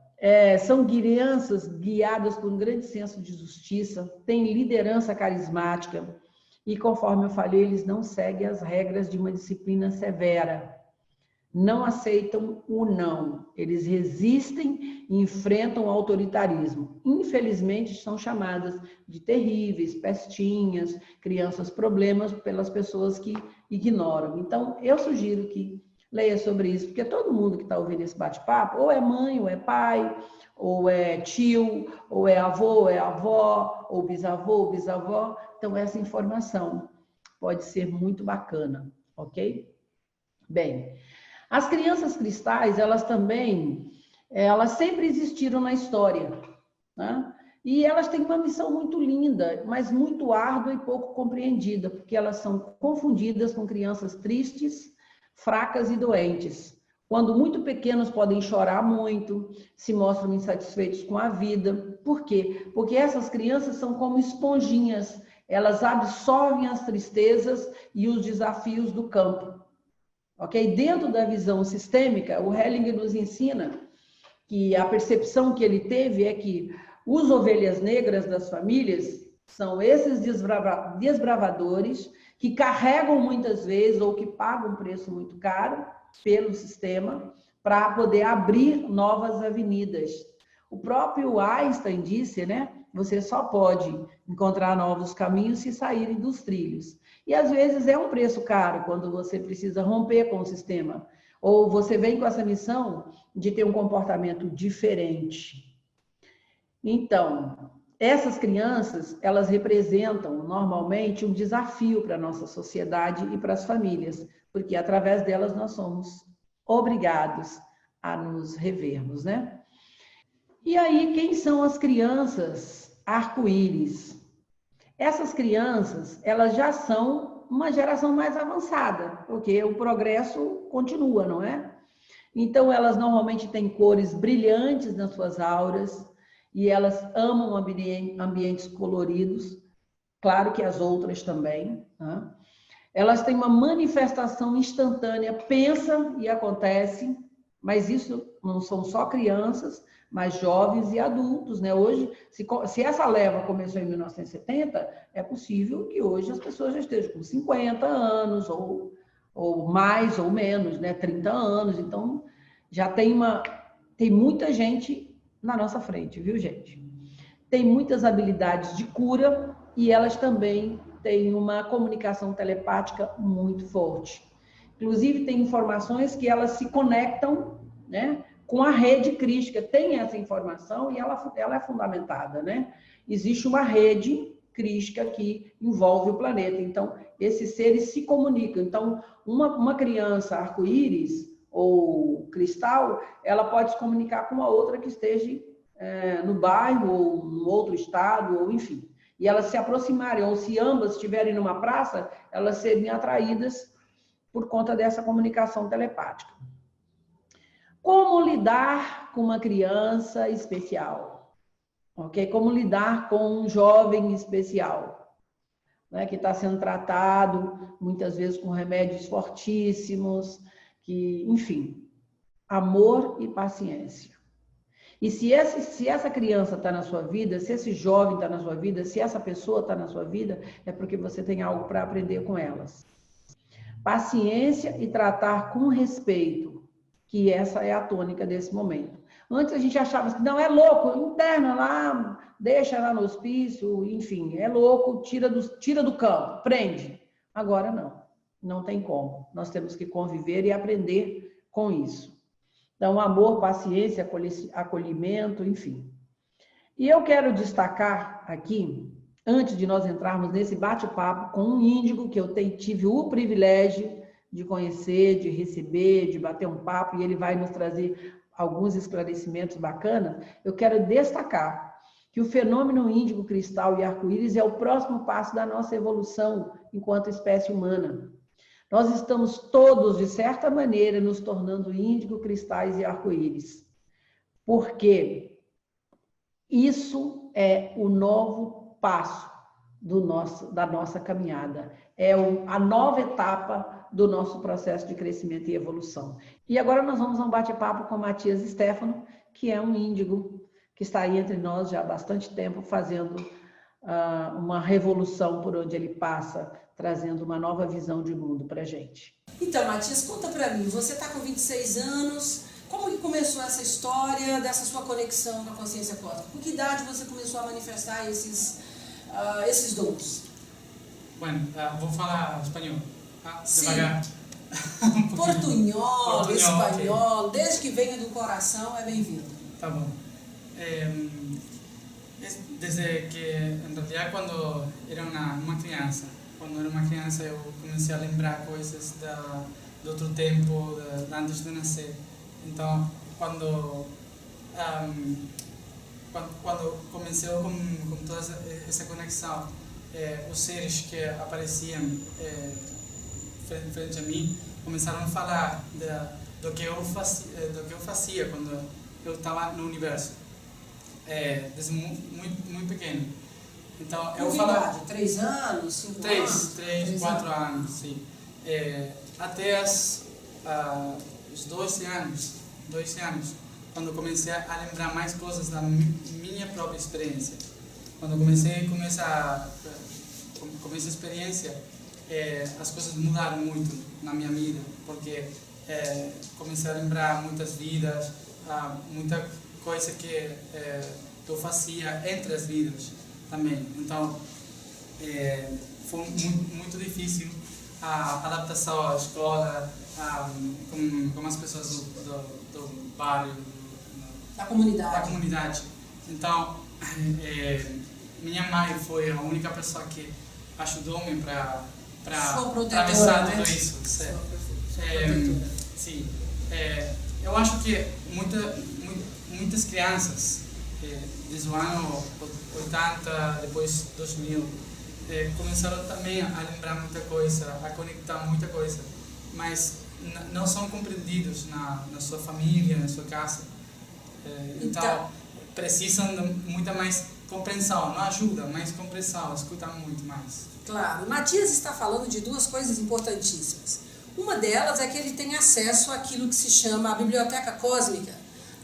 são crianças guiadas por um grande senso de justiça, têm liderança carismática e, conforme eu falei, eles não seguem as regras de uma disciplina severa. Não aceitam o não. Eles resistem e enfrentam o autoritarismo. Infelizmente, são chamadas de terríveis, pestinhas, crianças problemas pelas pessoas que ignoram. Então, eu sugiro que leia sobre isso, porque todo mundo que está ouvindo esse bate-papo, ou é mãe, ou é pai, ou é tio, ou é avô, ou é avó, ou bisavô, ou bisavó. Então, essa informação pode ser muito bacana, ok? Bem, as crianças cristais, elas sempre existiram na história, né? E elas têm uma missão muito linda, mas muito árdua e pouco compreendida, porque elas são confundidas com crianças tristes, fracas e doentes. Quando muito pequenos podem chorar muito, se mostram insatisfeitos com a vida. Por quê? Porque essas crianças são como esponjinhas, elas absorvem as tristezas e os desafios do campo. Ok? Dentro da visão sistêmica, o Hellinger nos ensina que a percepção que ele teve é que os ovelhas negras das famílias são esses desbravadores que carregam muitas vezes ou que pagam um preço muito caro pelo sistema para poder abrir novas avenidas. O próprio Einstein disse, né? Você só pode encontrar novos caminhos se saírem dos trilhos. E às vezes é um preço caro quando você precisa romper com o sistema. Ou você vem com essa missão de ter um comportamento diferente. Então, essas crianças, elas representam normalmente um desafio para a nossa sociedade e para as famílias, porque através delas nós somos obrigados a nos revermos, né? E aí, quem são as crianças arco-íris? Essas crianças, elas já são uma geração mais avançada, porque o progresso continua, não é? Então, elas normalmente têm cores brilhantes nas suas auras e elas amam ambientes coloridos, claro que as outras também, né? Elas têm uma manifestação instantânea, pensa e acontece, mas isso não são só crianças, mas jovens e adultos, né? Hoje, se essa leva começou em 1970, é possível que hoje as pessoas já estejam com 50 anos, ou mais ou menos, né? 30 anos. Então, já tem muita gente na nossa frente, viu, gente? Tem muitas habilidades de cura e elas também têm uma comunicação telepática muito forte. Inclusive, tem informações que elas se conectam, né, com a rede crística. Tem essa informação e ela é fundamentada, né? Existe uma rede crística que envolve o planeta. Então, esses seres se comunicam. Então, uma criança arco-íris, ou cristal, ela pode se comunicar com uma outra que esteja no bairro, ou no outro estado, ou enfim. E elas se aproximarem, ou se ambas estiverem numa praça, elas serem atraídas por conta dessa comunicação telepática. Como lidar com uma criança especial? Okay? Como lidar com um jovem especial, né, que está sendo tratado, muitas vezes com remédios fortíssimos, que, enfim, amor e paciência. E se essa criança está na sua vida, se esse jovem está na sua vida, se essa pessoa está na sua vida, é porque você tem algo para aprender com elas. Paciência e tratar com respeito, que essa é a tônica desse momento. Antes a gente achava que não, é louco, interna lá, deixa lá no hospício, enfim, é louco, tira do campo, prende. Agora não tem como. Nós temos que conviver e aprender com isso. Então, amor, paciência, acolhimento, enfim. E eu quero destacar aqui, antes de nós entrarmos nesse bate-papo com um índigo que eu tive o privilégio de conhecer, de receber, de bater um papo, e ele vai nos trazer alguns esclarecimentos bacanas, eu quero destacar que o fenômeno índigo, cristal e arco-íris é o próximo passo da nossa evolução enquanto espécie humana. Nós estamos todos, de certa maneira, nos tornando índigo, cristais e arco-íris. Porque isso é o novo passo da nossa caminhada. É a nova etapa do nosso processo de crescimento e evolução. E agora nós vamos a um bate-papo com Matias Stefano, que é um índigo que está aí entre nós já há bastante tempo, fazendo uma revolução por onde ele passa, trazendo uma nova visão de mundo para a gente.
Então, Matias, conta para mim, você está com 26 anos, como que começou essa história dessa sua conexão com a consciência cósmica? Com que idade você começou a manifestar esses dons?
Bueno, vou falar espanhol.
Sim.
Devagar.
Portunhol, espanhol, okay. Desde que venha do coração é bem-vindo.
Tá bom. Desde que, en realidad, cuando era uma criança, eu comecei a lembrar coisas de outro tempo, antes de nascer. Então, quando comecei com toda essa conexão, os seres que apareciam frente a mim começaram a falar do que eu fazia quando eu estava no universo, desde muito pequeno. Então, eu falava
3 anos, 5 anos?
3, 4 anos, sim. Até os 12 anos, quando comecei a lembrar mais coisas da minha própria experiência. Quando comecei essa experiência, as coisas mudaram muito na minha vida, porque comecei a lembrar muitas vidas, muita coisa que eu fazia entre as vidas também. Então, foi muito difícil a adaptação à escola, com as pessoas do bairro,
da comunidade.
Então, minha mãe foi a única pessoa que ajudou-me para atravessar tudo isso. Sim. Eu acho que muitas crianças, desde o ano 80, depois 2000, começaram também a lembrar muita coisa, a conectar muita coisa, mas não são compreendidos na sua família, na sua casa. Então, precisam de muita mais compreensão, não ajuda, mas compreensão, escutar muito mais.
Claro, o Matias está falando de 2 coisas importantíssimas. Uma delas é que ele tem acesso àquilo que se chama a biblioteca cósmica,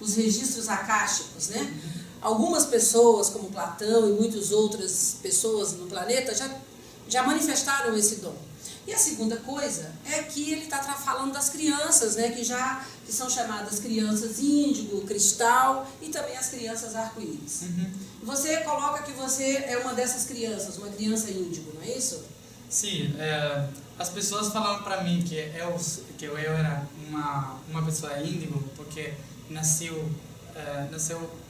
os registros akáshicos, né? Algumas pessoas, como Platão e muitas outras pessoas no planeta, já manifestaram esse dom. E a segunda coisa é que ele está falando das crianças, né, que são chamadas crianças índigo, cristal e também as crianças arco-íris.
Uhum.
Você coloca que você é uma dessas crianças, uma criança índigo, não é isso?
Sim, as pessoas falaram para mim que eu era uma pessoa índigo porque nasceu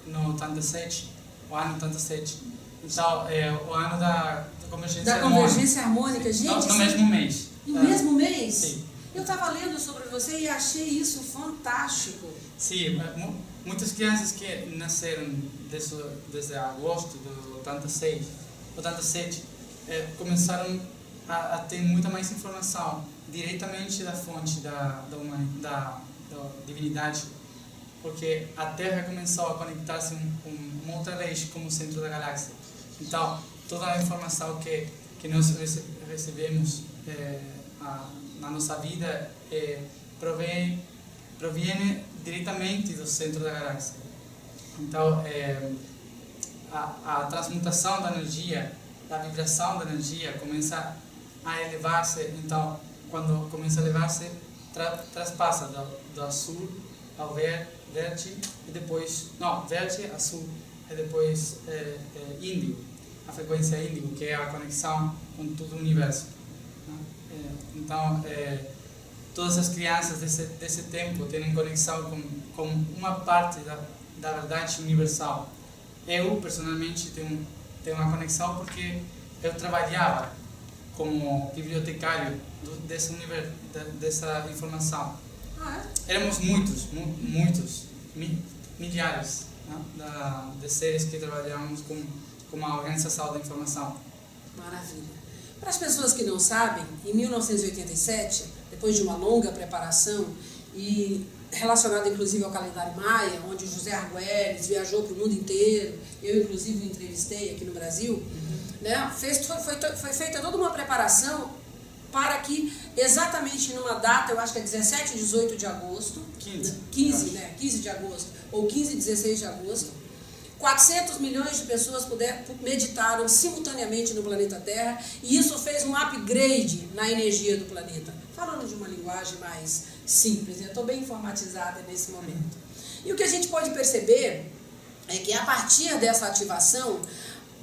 no 87, o ano 87. Então, o ano da convergência harmônica.
Gente,
no mesmo mês.
No mesmo mês?
Sim.
Eu estava lendo sobre você e achei isso fantástico.
Sim, muitas crianças que nasceram desde agosto de 87 começaram a ter muita mais informação diretamente da fonte da divinidade, porque a Terra começou a conectar-se com uma outra vez como o centro da galáxia. Então, toda a informação que nós recebemos na nossa vida provém diretamente do centro da galáxia. Então, a transmutação da energia, da vibração da energia começa a elevar-se. Então, quando começa a elevar-se, traspassa do azul ao verde e depois, não, verde, azul e depois índigo, a frequência índigo, que é a conexão com todo o universo. Então, todas as crianças desse tempo têm conexão com uma parte da verdade universal. Eu, personalmente, tenho uma conexão porque eu trabalhava como bibliotecário dessa informação. Éramos muitos, milhares, né, de seres que trabalhávamos com a organização da informação.
Maravilha. Para as pessoas que não sabem, em 1987, depois de uma longa preparação e relacionada inclusive ao calendário maia, onde José Argüelles viajou para o mundo inteiro, eu inclusive o entrevistei aqui no Brasil, né, foi feita toda uma preparação para que exatamente numa data, eu acho que é 17 e 18 de agosto, 15 de agosto, ou 15 e 16 de agosto, 400 milhões de pessoas meditaram simultaneamente no planeta Terra, e isso fez um upgrade na energia do planeta. Falando de uma linguagem mais simples, eu estou bem informatizada nesse momento. E o que a gente pode perceber é que a partir dessa ativação,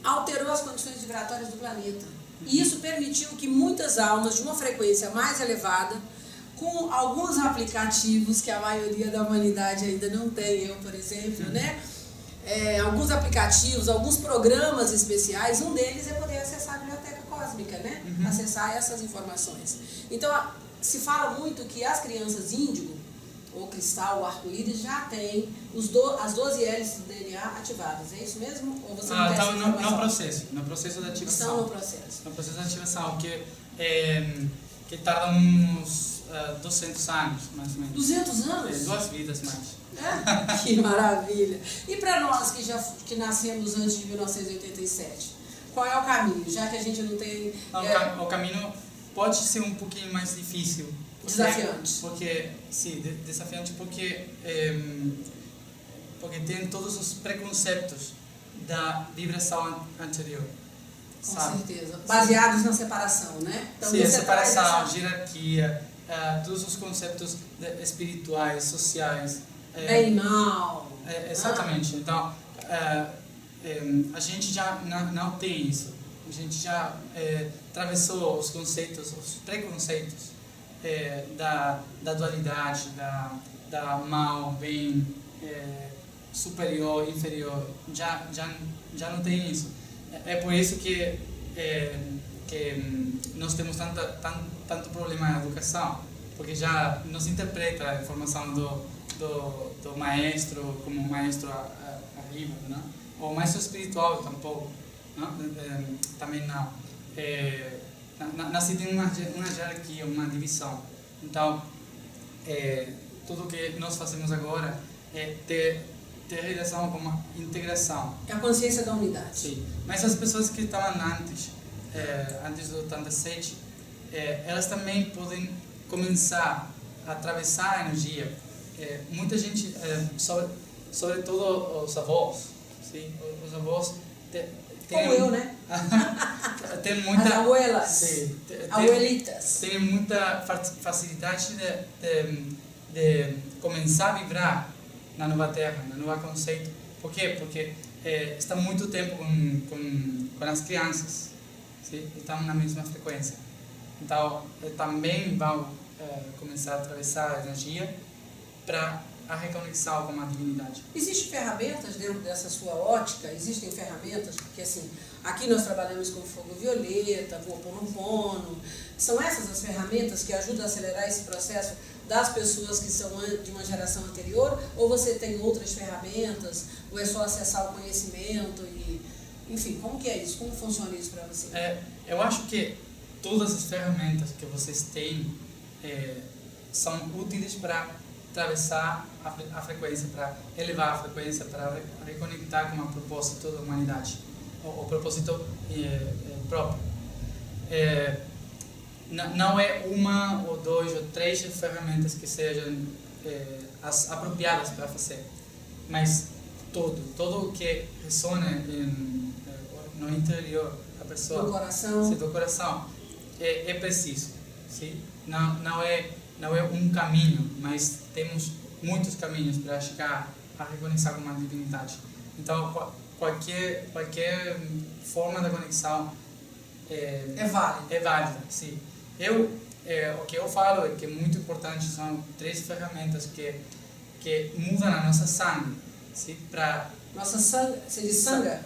alterou as condições vibratórias do planeta. E isso permitiu que muitas almas de uma frequência mais elevada, com alguns aplicativos que a maioria da humanidade ainda não tem, eu, por exemplo, né? Alguns aplicativos, alguns programas especiais, um deles é poder acessar a biblioteca cósmica, né? Acessar essas informações. Então, se fala muito que as crianças índigo, ou cristal, ou arco-íris, já têm as 12 hélices do DNA ativadas. É isso mesmo? Ou você não tem essa informação?
No processo da ativação.
Estão no processo.
No processo da ativação, que tarda uns 200 anos, mais ou menos.
200 anos?
2 vidas mais.
Que maravilha! E para nós que nascemos antes de 1987, qual é o caminho? Já que a gente não tem...
O caminho pode ser um pouquinho mais difícil.
Desafiante.
Desafiante porque tem todos os preconceitos da vibração anterior.
Com certeza. Baseados na separação, né? Então,
sim, a separação, hierarquia, todos os conceitos espirituais, sociais.
Bem e mal.
Exatamente. Então, a gente já não tem isso. A gente já atravessou os conceitos, os preconceitos da dualidade, da mal, bem, superior, inferior. Já não tem isso. É por isso que nós temos tanto problema na educação, porque já nos interpreta a informação do maestro como maestro arriba, né? O maestro espiritual tampouco, né? Também não. Nasce tem uma hierarquia, uma divisão. Então, tudo que nós fazemos agora é ter relação com uma integração.
É a consciência da unidade.
Sim. Mas as pessoas que estavam antes do 87, elas também podem começar a atravessar a energia. Muita gente, sobretudo os avós, sim? Os avós
como eu, né?
Tem muita,
as abuelas,
sim,
abuelitas.
Tem muita facilidade de começar a vibrar na nova terra, no novo conceito. Por quê? Porque está muito tempo com as crianças, sim? Estão na mesma frequência. Então, também vão começar a atravessar a energia para a reconexão com a divinidade.
Existem ferramentas dentro dessa sua ótica? Existem ferramentas? Porque assim, aqui nós trabalhamos com fogo violeta, com Ho'oponopono, São essas as ferramentas que ajudam a acelerar esse processo das pessoas que são de uma geração anterior? Ou você tem outras ferramentas? Ou é só acessar o conhecimento? Enfim, como que é isso? Como funciona isso para você?
Eu acho que todas as ferramentas que vocês têm são úteis para atravessar a frequência, para elevar a frequência, para reconectar com a propósito da humanidade, o propósito próprio. Não é uma ou duas ou três ferramentas que sejam as apropriadas para fazer, mas todo o que ressona no interior da pessoa, do coração, é preciso. Sim? Não é um caminho, mas temos muitos caminhos para chegar a reconexar com uma divindade. Então, qualquer forma de conexão
é válida.
É válida, sim. O que eu falo é que é muito importante são 3 ferramentas que mudam a nossa sangue, sim, para
nossa sangue, você diz sangue?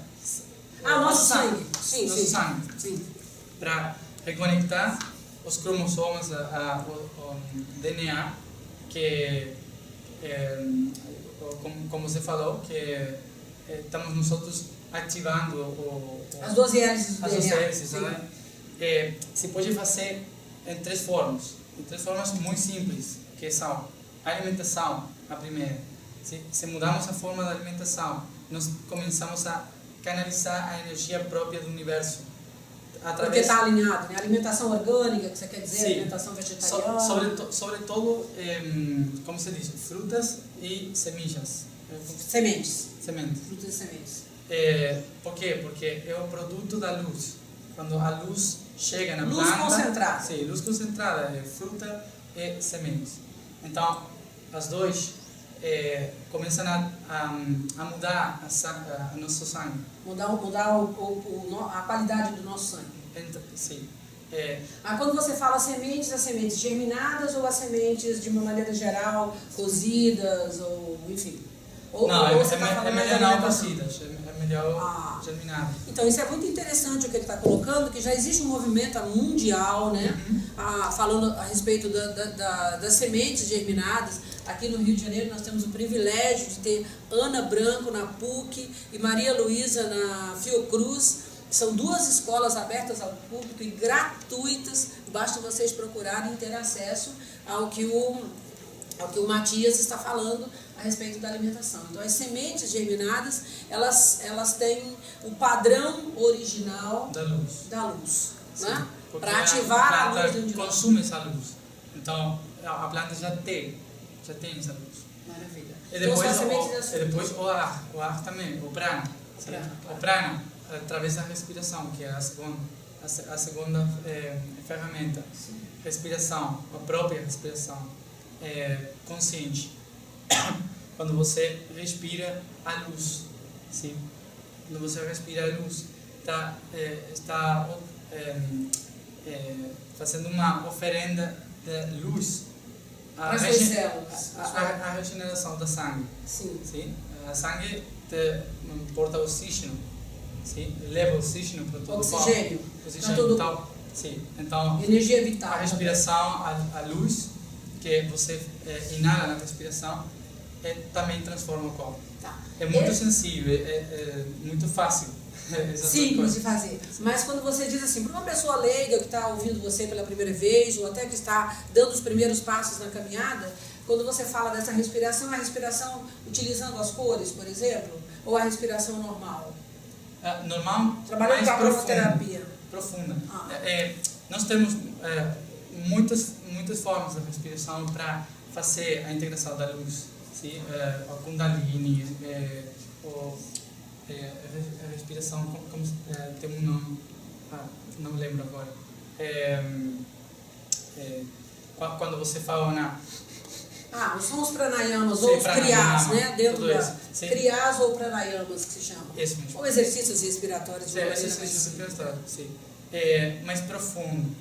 Nosso sangue. Sim,
nosso sangue.
Sim.
Para reconectar os cromossomos, o DNA, que como você falou, que estamos nós outros ativando
as 12 hélices do
as
DNA.
Hélices, né? Se pode fazer em 3 formas, muito simples, que são a alimentação, a primeira. Se mudarmos a forma da alimentação, nós começamos a canalizar a energia própria do universo.
Porque está alinhado, né? Alimentação orgânica, que você quer dizer,
sim,
alimentação vegetariana.
Sobretudo, como se diz, frutas e sementes.
Sementes.
Frutas
e sementes.
Por quê? Porque é o produto da luz. Quando a luz chega na planta...
Luz concentrada.
Sim, luz concentrada, é fruta e sementes. Então, as duas começam a mudar a nosso sangue.
Mudar a qualidade do nosso sangue.
Sim.
Mas quando você fala sementes, as sementes germinadas ou as sementes, de uma maneira geral, cozidas, ou enfim?
Não, é melhor não cozidas, é melhor germinadas.
Então, isso é muito interessante o que ele está colocando, que já existe um movimento mundial, né? Falando a respeito das sementes germinadas. Aqui no Rio de Janeiro nós temos o privilégio de ter Ana Branco na PUC e Maria Luísa na Fiocruz. São 2 escolas abertas ao público e gratuitas. Basta vocês procurarem e ter acesso ao que o Matias está falando a respeito da alimentação. Então, as sementes germinadas, elas têm o padrão original da luz, né? Para ativar a luz do indivíduo.
Consome essa luz. Então, a planta já tem essa luz.
Maravilha.
E depois o ar também, o prana. O prana, através da respiração, que é a segunda ferramenta.
Sim.
Respiração, a própria respiração consciente. Quando você respira a luz, sim. Quando você respira a luz, está fazendo uma oferenda de luz a regeneração da sangue.
Sim.
Sim? A sangue porta oxígeno, sim? Leva oxígeno para todo o corpo. Oxigênio. Então,
energia vital.
A respiração, a luz que você inala na respiração também transforma o corpo.
Tá.
É muito sensível, é muito fácil.
Simples de fazer. Mas quando você diz assim, para uma pessoa leiga que está ouvindo você pela primeira vez, ou até que está dando os primeiros passos na caminhada, quando você fala dessa respiração, a respiração utilizando as cores, por exemplo, ou a respiração normal?
Normal,
trabalhando com a cromoterapia.
Profunda. Nós temos muitas formas de respiração para fazer a integração da luz. Sim? A Kundalini, a respiração, tem um nome, não me lembro agora. Quando você fala
são os pranayamas, ou os kriyas, né? Dentro da kriyas ou pranayamas que se chamam.
Isso mesmo.
Ou exercícios respiratórios.
Exercícios respiratórios, sim. Mais profundo,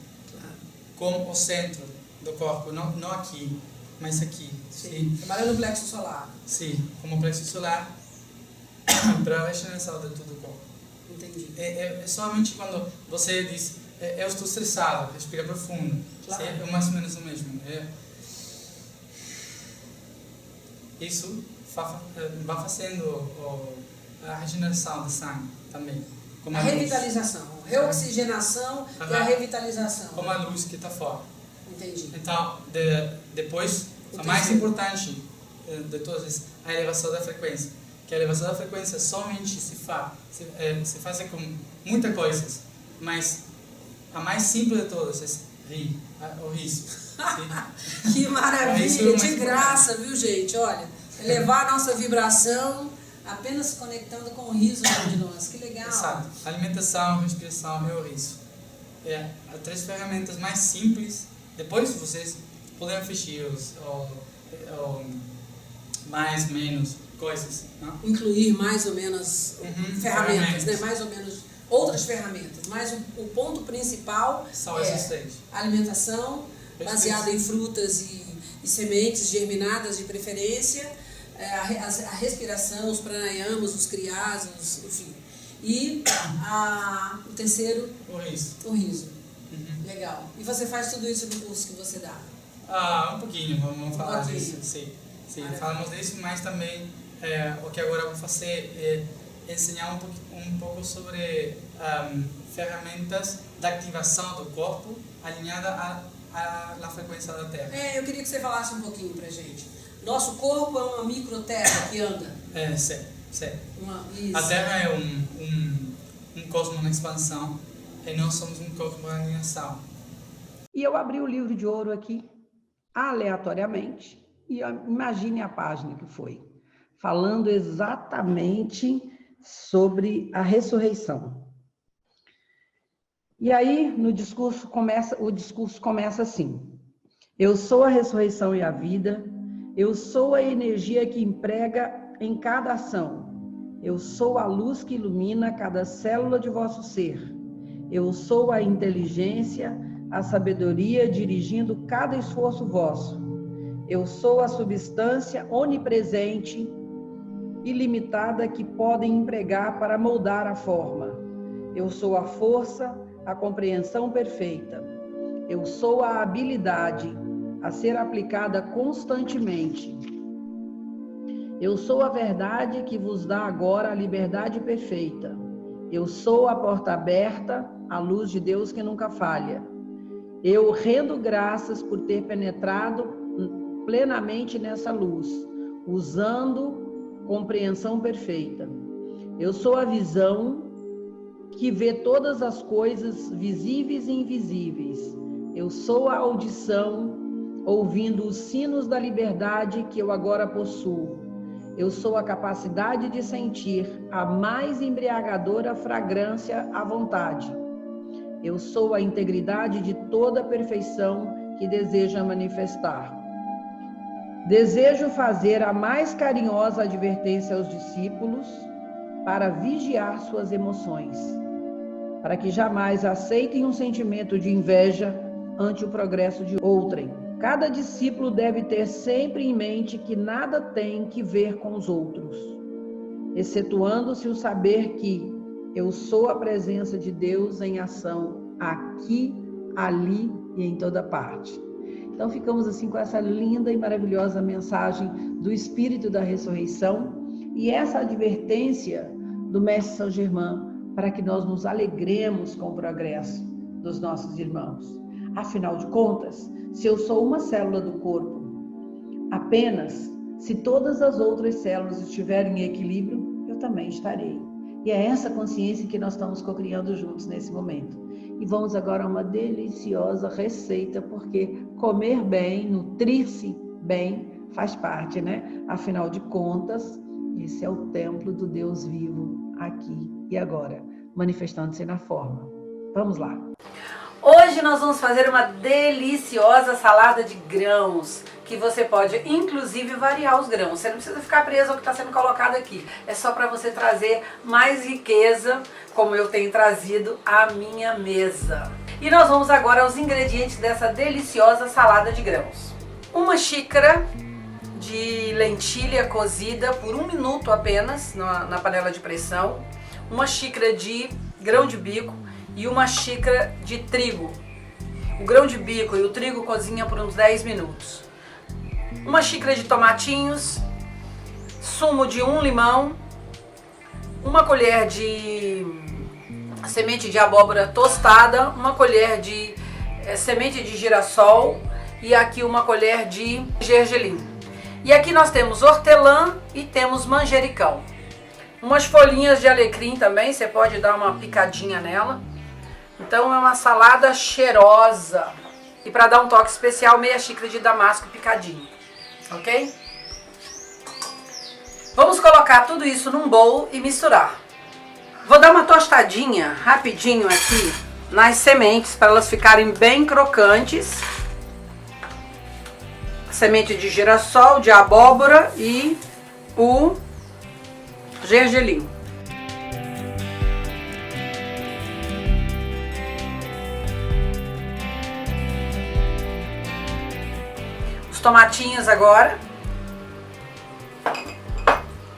com o centro do corpo, não aqui, mas aqui.
Sim. Trabalhando no plexo solar.
Sim, como plexo solar, para a regeneração de todo o corpo.
Entendi.
É somente quando você diz eu estou estressado, respira profundo.
Claro.
É mais ou menos o mesmo. Isso vai fazendo a regeneração do sangue também. Como
A revitalização, reoxigenação e a revitalização.
Como a luz que está fora.
Entendi.
Então, depois, a mais importante de todas, a elevação da frequência. Que a elevação da frequência somente se faz com muitas coisas, mas a mais simples de todas é rir, o riso.
Que maravilha, de graça, viu, gente? Olha, elevar a nossa vibração apenas se conectando com o riso de nós. Que legal.
Exato. Alimentação, respiração e o riso. As 3 ferramentas mais simples. Depois vocês podem fechar ou mais, menos coisas. Não?
Incluir mais ou menos ferramentas, né? Mais ou menos outras ferramentas. Mas o ponto principal
são essas 3.
Alimentação, baseada em frutas e sementes germinadas de preferência, a respiração, os pranayamas, os kriyamas, enfim. E o terceiro, o riso. Legal. E você faz tudo isso no curso que você dá?
Um pouquinho, vamos falar disso. Sim, falamos disso, mas também o que agora vou fazer é ensinar um pouco sobre ferramentas da ativação do corpo alinhada à frequência da Terra.
Eu queria que você falasse um pouquinho pra gente. Nosso corpo é uma microterra que anda.
Sim.
Isso.
A Terra é um cosmos na expansão e nós somos um corpo em alinhação.
E eu abri o livro de ouro aqui, aleatoriamente, e imagine a página que foi, falando exatamente sobre a ressurreição. E aí, o discurso começa assim: eu sou a ressurreição e a vida, eu sou a energia que emprega em cada ação, eu sou a luz que ilumina cada célula de vosso ser, eu sou a inteligência, a sabedoria dirigindo cada esforço vosso, eu sou a substância onipresente, ilimitada que podem empregar para moldar a forma, eu sou a força, a compreensão perfeita, eu sou a habilidade a ser aplicada constantemente. Eu sou a verdade que vos dá agora a liberdade perfeita. Eu sou a porta aberta, a luz de Deus que nunca falha. Eu rendo graças por ter penetrado plenamente nessa luz, usando compreensão perfeita. Eu sou a visão que vê todas as coisas visíveis e invisíveis. Eu sou a audição, ouvindo os sinos da liberdade que eu agora possuo. Eu sou a capacidade de sentir a mais embriagadora fragrância à vontade. Eu sou a integridade de toda a perfeição que deseja manifestar. Desejo fazer a mais carinhosa advertência aos discípulos para vigiar suas emoções, para que jamais aceitem um sentimento de inveja ante o progresso de outrem. Cada discípulo deve ter sempre em mente que nada tem que ver com os outros, excetuando-se o saber que eu sou a presença de Deus em ação aqui, ali e em toda parte. Então ficamos assim com essa linda e maravilhosa mensagem do Espírito da Ressurreição e essa advertência do Mestre Saint Germain para que nós nos alegremos com o progresso dos nossos irmãos. Afinal de contas, se eu sou uma célula do corpo, apenas se todas as outras células estiverem em equilíbrio, eu também estarei. E é essa consciência que nós estamos co-criando juntos nesse momento. E vamos agora a uma deliciosa receita, porque comer bem, nutrir-se bem, faz parte, né? Afinal de contas, esse é o templo do Deus vivo aqui e agora, manifestando-se na forma. Vamos lá.
Hoje nós vamos fazer uma deliciosa salada de grãos, que você pode inclusive variar os grãos. Você não precisa ficar preso ao que está sendo colocado aqui. É só para você trazer mais riqueza, como eu tenho trazido à minha mesa. E nós vamos agora aos ingredientes dessa deliciosa salada de grãos. 1 xícara de lentilha cozida por 1 minuto apenas na panela de pressão. 1 xícara de grão de bico. e uma xícara de trigo. O grão de bico e o trigo cozinha por uns 10 minutos. Uma xícara de tomatinhos, sumo de 1 limão, uma colher de semente de abóbora tostada, uma colher de semente de girassol e aqui uma colher de gergelim. E aqui nós temos hortelã e temos manjericão. Umas folhinhas de alecrim também, você pode dar uma picadinha nela. Então é uma salada cheirosa. E para dar um toque especial, meia xícara de damasco picadinho, ok? Vamos colocar tudo isso num bowl e misturar. Vou dar uma tostadinha rapidinho aqui nas sementes para elas ficarem bem crocantes. Semente de girassol, de abóbora e o gergelim. Os tomatinhos agora.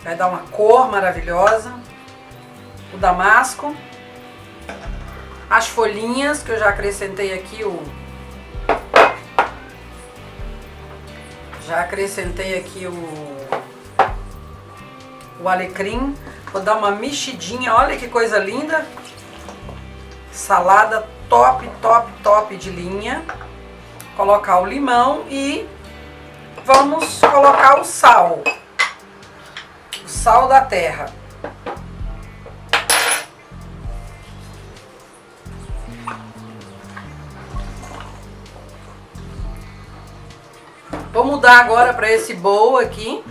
Vai dar uma cor maravilhosa. O damasco. As folhinhas que eu já acrescentei aqui o alecrim. Vou dar uma mexidinha, olha que coisa linda. Salada top, top, top de linha. Colocar o limão e vamos colocar o sal. O sal da terra. Vou mudar agora para esse bowl aqui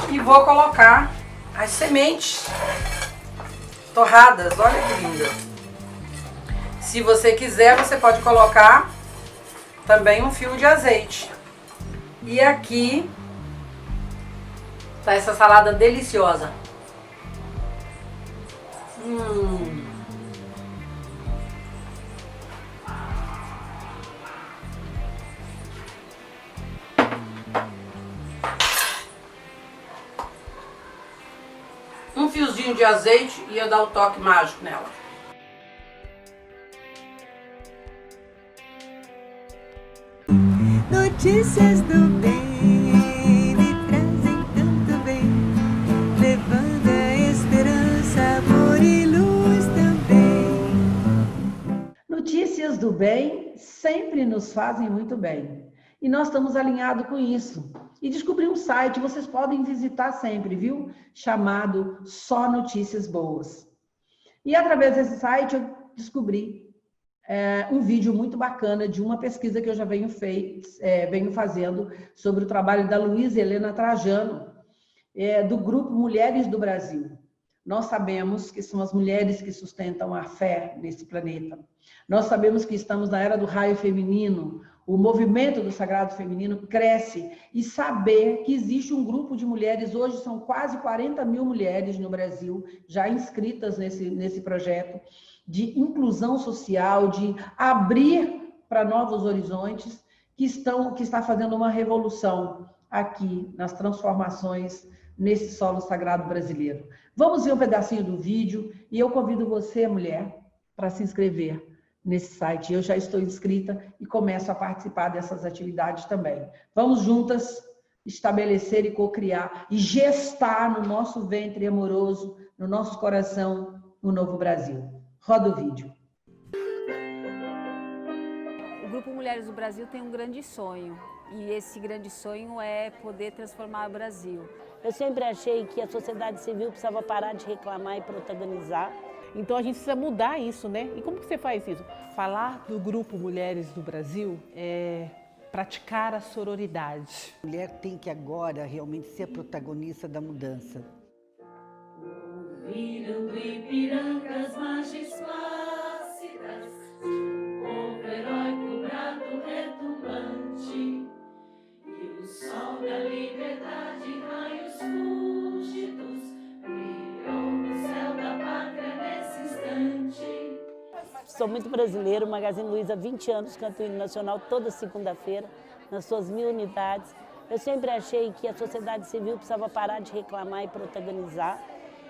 e vou colocar as sementes torradas. Olha que linda! Se você quiser, você pode colocar também um fio de azeite. E aqui tá essa salada deliciosa. Um fiozinho de azeite ia dar o toque mágico nela.
Notícias do bem me trazem tanto bem, levando a esperança, amor e luz também.
Notícias do bem sempre nos fazem muito bem. E nós estamos alinhados com isso. E descobri um site, vocês podem visitar sempre, viu? Chamado Só Notícias Boas. E através desse site eu descobri um vídeo muito bacana de uma pesquisa que eu já venho fazendo sobre o trabalho da Luísa Helena Trajano, do grupo Mulheres do Brasil. Nós sabemos que são as mulheres que sustentam a fé nesse planeta. Nós sabemos que estamos na era do raio feminino, o movimento do sagrado feminino cresce, e saber que existe um grupo de mulheres, hoje são quase 40 mil mulheres no Brasil, já inscritas nesse projeto, de inclusão social, de abrir para novos horizontes, que está fazendo uma revolução aqui nas transformações nesse solo sagrado brasileiro. Vamos ver um pedacinho do vídeo e eu convido você, mulher, para se inscrever nesse site. Eu já estou inscrita e começo a participar dessas atividades também. Vamos juntas estabelecer e cocriar e gestar no nosso ventre amoroso, no nosso coração, o novo Brasil. Roda o vídeo.
O Grupo Mulheres do Brasil tem um grande sonho, e esse grande sonho é poder transformar o Brasil.
Eu sempre achei que a sociedade civil precisava parar de reclamar e protagonizar.
Então a gente precisa mudar isso, né? E como que você faz isso? Falar do Grupo Mulheres do Brasil é praticar a sororidade.
A mulher tem que agora realmente ser a protagonista da mudança.
Ouviram do Ipiranga as margens plácidas, o heróico brado retumbante, e o sol da liberdade, raios fúlgidos, brilhou no céu da pátria nesse instante.
Sou muito brasileiro, o Magazine Luiza há 20 anos, canto o hino nacional toda segunda-feira, nas suas 1000 unidades. Eu sempre achei que a sociedade civil precisava parar de reclamar e protagonizar.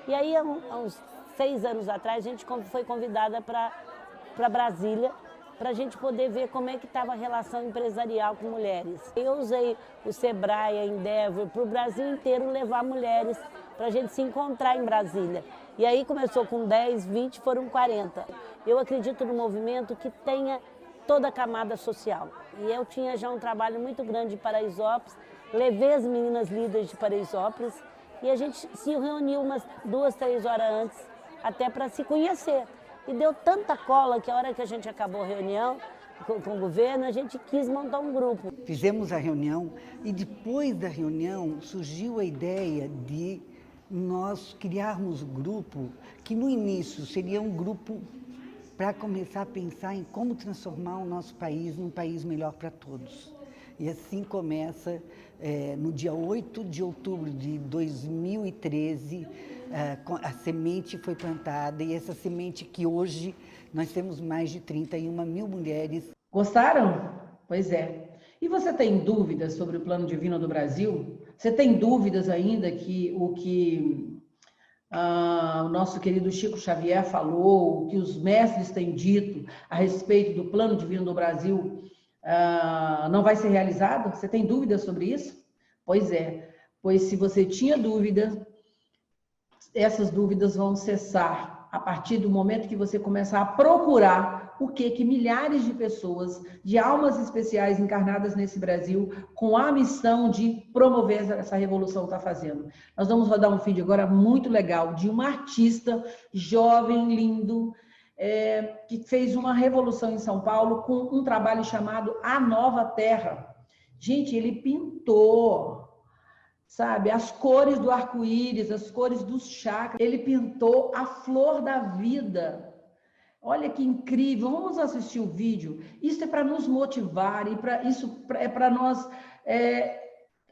E aí, há uns 6 anos atrás, a gente foi convidada para Brasília, para a gente poder ver como é que estava a relação empresarial com mulheres. Eu usei o Sebrae, a Endeavor, para o Brasil inteiro levar mulheres para a gente se encontrar em Brasília. E aí começou com 10, 20, foram 40. Eu acredito no movimento que tenha toda a camada social. E eu tinha já um trabalho muito grande em Paraisópolis, levei as meninas líderes de Paraisópolis e a gente se reuniu umas 2, 3 horas antes, até para se conhecer. E deu tanta cola que a hora que a gente acabou a reunião com o governo, a gente quis montar um grupo.
Fizemos a reunião e depois da reunião surgiu a ideia de nós criarmos um grupo que no início seria um grupo para começar a pensar em como transformar o nosso país num país melhor para todos. E assim começa, no dia 8 de outubro de 2013, a semente foi plantada e essa semente que hoje nós temos mais de 31 mil mulheres.
Gostaram? Pois é. E você tem dúvidas sobre o Plano Divino do Brasil? Você tem dúvidas ainda que o nosso querido Chico Xavier falou, o que os mestres têm dito a respeito do Plano Divino do Brasil não vai ser realizado? Você tem dúvidas sobre isso? Pois é. Pois se você tinha dúvidas, essas dúvidas vão cessar a partir do momento que você começar a procurar o que milhares de pessoas, de almas especiais encarnadas nesse Brasil, com a missão de promover essa revolução está fazendo. Nós vamos rodar um vídeo agora muito legal de um artista jovem, lindo, que fez uma revolução em São Paulo com um trabalho chamado A Nova Terra. Gente, ele pintou, sabe, as cores do arco-íris, as cores dos chakras. Ele pintou a flor da vida. Olha que incrível. Vamos assistir o vídeo. Isso é para nos motivar e para nós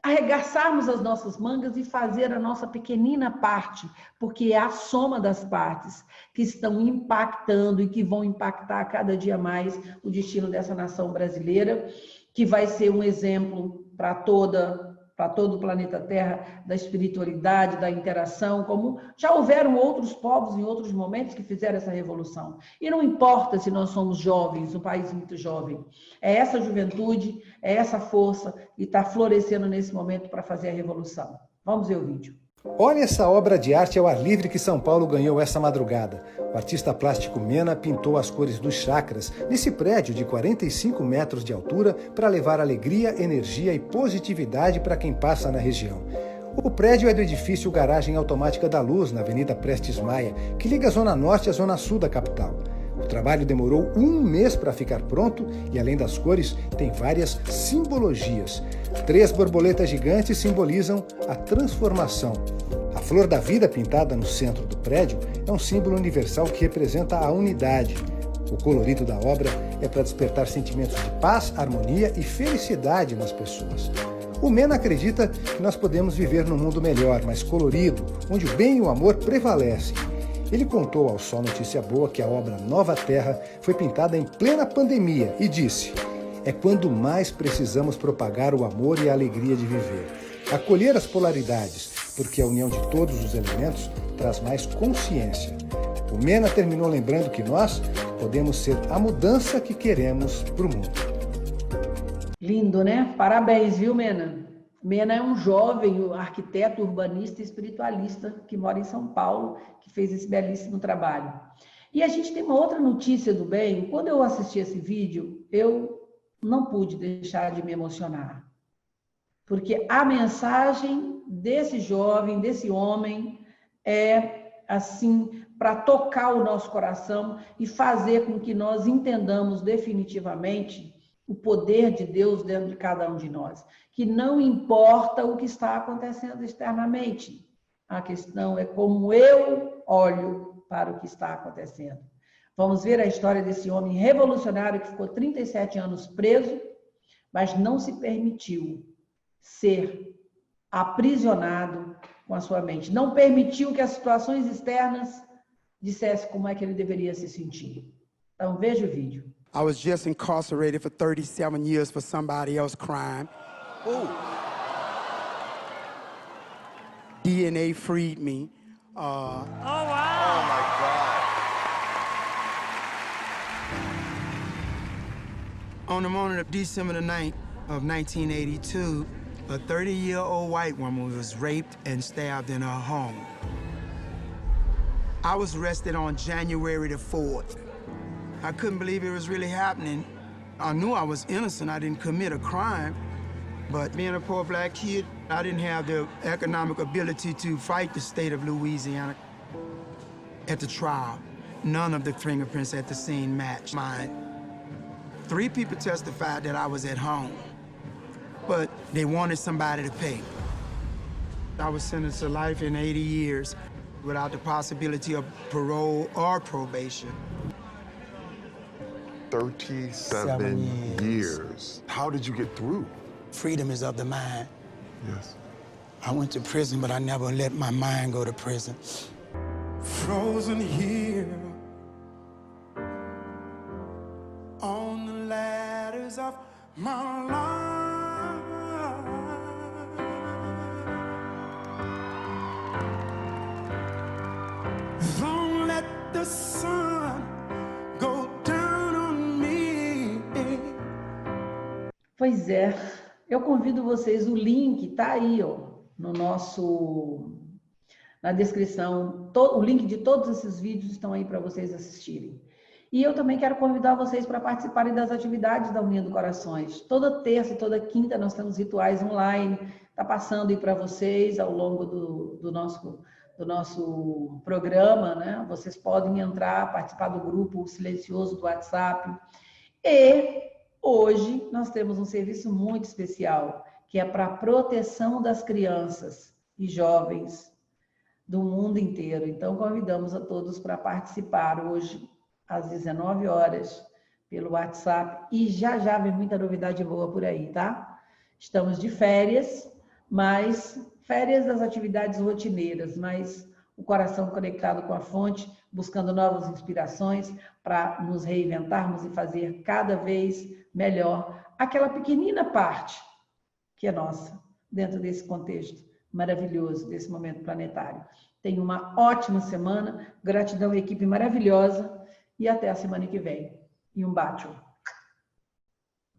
arregaçarmos as nossas mangas e fazer a nossa pequenina parte, porque é a soma das partes que estão impactando e que vão impactar cada dia mais o destino dessa nação brasileira, que vai ser um exemplo para todo o planeta Terra, da espiritualidade, da interação, como já houveram outros povos em outros momentos que fizeram essa revolução. E não importa se nós somos jovens, um país muito jovem, é essa juventude, é essa força que está florescendo nesse momento para fazer a revolução. Vamos ver o vídeo.
Olha essa obra de arte ao ar livre que São Paulo ganhou essa madrugada. O artista plástico Mena pintou as cores dos chakras nesse prédio de 45 metros de altura para levar alegria, energia e positividade para quem passa na região. O prédio é do edifício Garagem Automática da Luz, na Avenida Prestes Maia, que liga a Zona Norte à Zona Sul da capital. O trabalho demorou 1 mês para ficar pronto e, além das cores, tem várias simbologias. 3 borboletas gigantes simbolizam a transformação. A flor da vida pintada no centro do prédio é um símbolo universal que representa a unidade. O colorido da obra é para despertar sentimentos de paz, harmonia e felicidade nas pessoas. O Mena acredita que nós podemos viver num mundo melhor, mais colorido, onde o bem e o amor prevalecem. Ele contou ao Sol Notícia Boa que a obra Nova Terra foi pintada em plena pandemia e disse: é quando mais precisamos propagar o amor e a alegria de viver, acolher as polaridades, porque a união de todos os elementos traz mais consciência. O Mena terminou lembrando que nós podemos ser a mudança que queremos para o mundo.
Lindo, né? Parabéns, viu, Mena? Mena é um jovem arquiteto, urbanista e espiritualista que mora em São Paulo, que fez esse belíssimo trabalho. E a gente tem uma outra notícia do bem. Quando eu assisti esse vídeo, eu não pude deixar de me emocionar. Porque a mensagem desse jovem, desse homem, é assim, para tocar o nosso coração e fazer com que nós entendamos definitivamente o poder de Deus dentro de cada um de nós. Que não importa o que está acontecendo externamente. A questão é como eu olho para o que está acontecendo. Vamos ver a história desse homem revolucionário que ficou 37 anos preso, mas não se permitiu ser aprisionado com a sua mente. Não permitiu que as situações externas dissessem como é que ele deveria se sentir. Então, veja o vídeo.
I was just incarcerated for 37 years for somebody else's crime. Ooh. DNA freed me.
Oh, wow. Oh, my God.
On the morning of December the 9th of 1982, a 30-year-old white woman was raped and stabbed in her home. I was arrested on January the 4th. I couldn't believe it was really happening. I knew I was innocent. I didn't commit a crime. But being a poor black kid, I didn't have the economic ability to fight the state of Louisiana. At the trial, none of the fingerprints at the scene matched mine. 3 people testified that I was at home, but they wanted somebody to pay. I was sentenced to life in 80 years without the possibility of parole or probation.
37 years. How did you get through?
Freedom is of the mind.
Yes.
I went to prison, but I never let my mind go to prison. Frozen here on the ladders of my life. Don't let the sun go down on me.
Pois é, eu convido vocês, o link tá aí, ó, na descrição, o link de todos esses vídeos estão aí para vocês assistirem. E eu também quero convidar vocês para participarem das atividades da União do Corações. Toda terça e toda quinta nós temos rituais online, tá passando aí para vocês ao longo do nosso programa, né? Vocês podem entrar, participar do grupo silencioso do WhatsApp. E hoje nós temos um serviço muito especial, que é para a proteção das crianças e jovens do mundo inteiro. Então, convidamos a todos para participar hoje, às 19 horas, pelo WhatsApp. E já vem muita novidade boa por aí, tá? Estamos de férias, mas férias das atividades rotineiras, mas o coração conectado com a fonte, buscando novas inspirações para nos reinventarmos e fazer cada vez melhor aquela pequenina parte que é nossa, dentro desse contexto maravilhoso, desse momento planetário. Tenha uma ótima semana, gratidão à equipe maravilhosa e até a semana que vem. E um bate.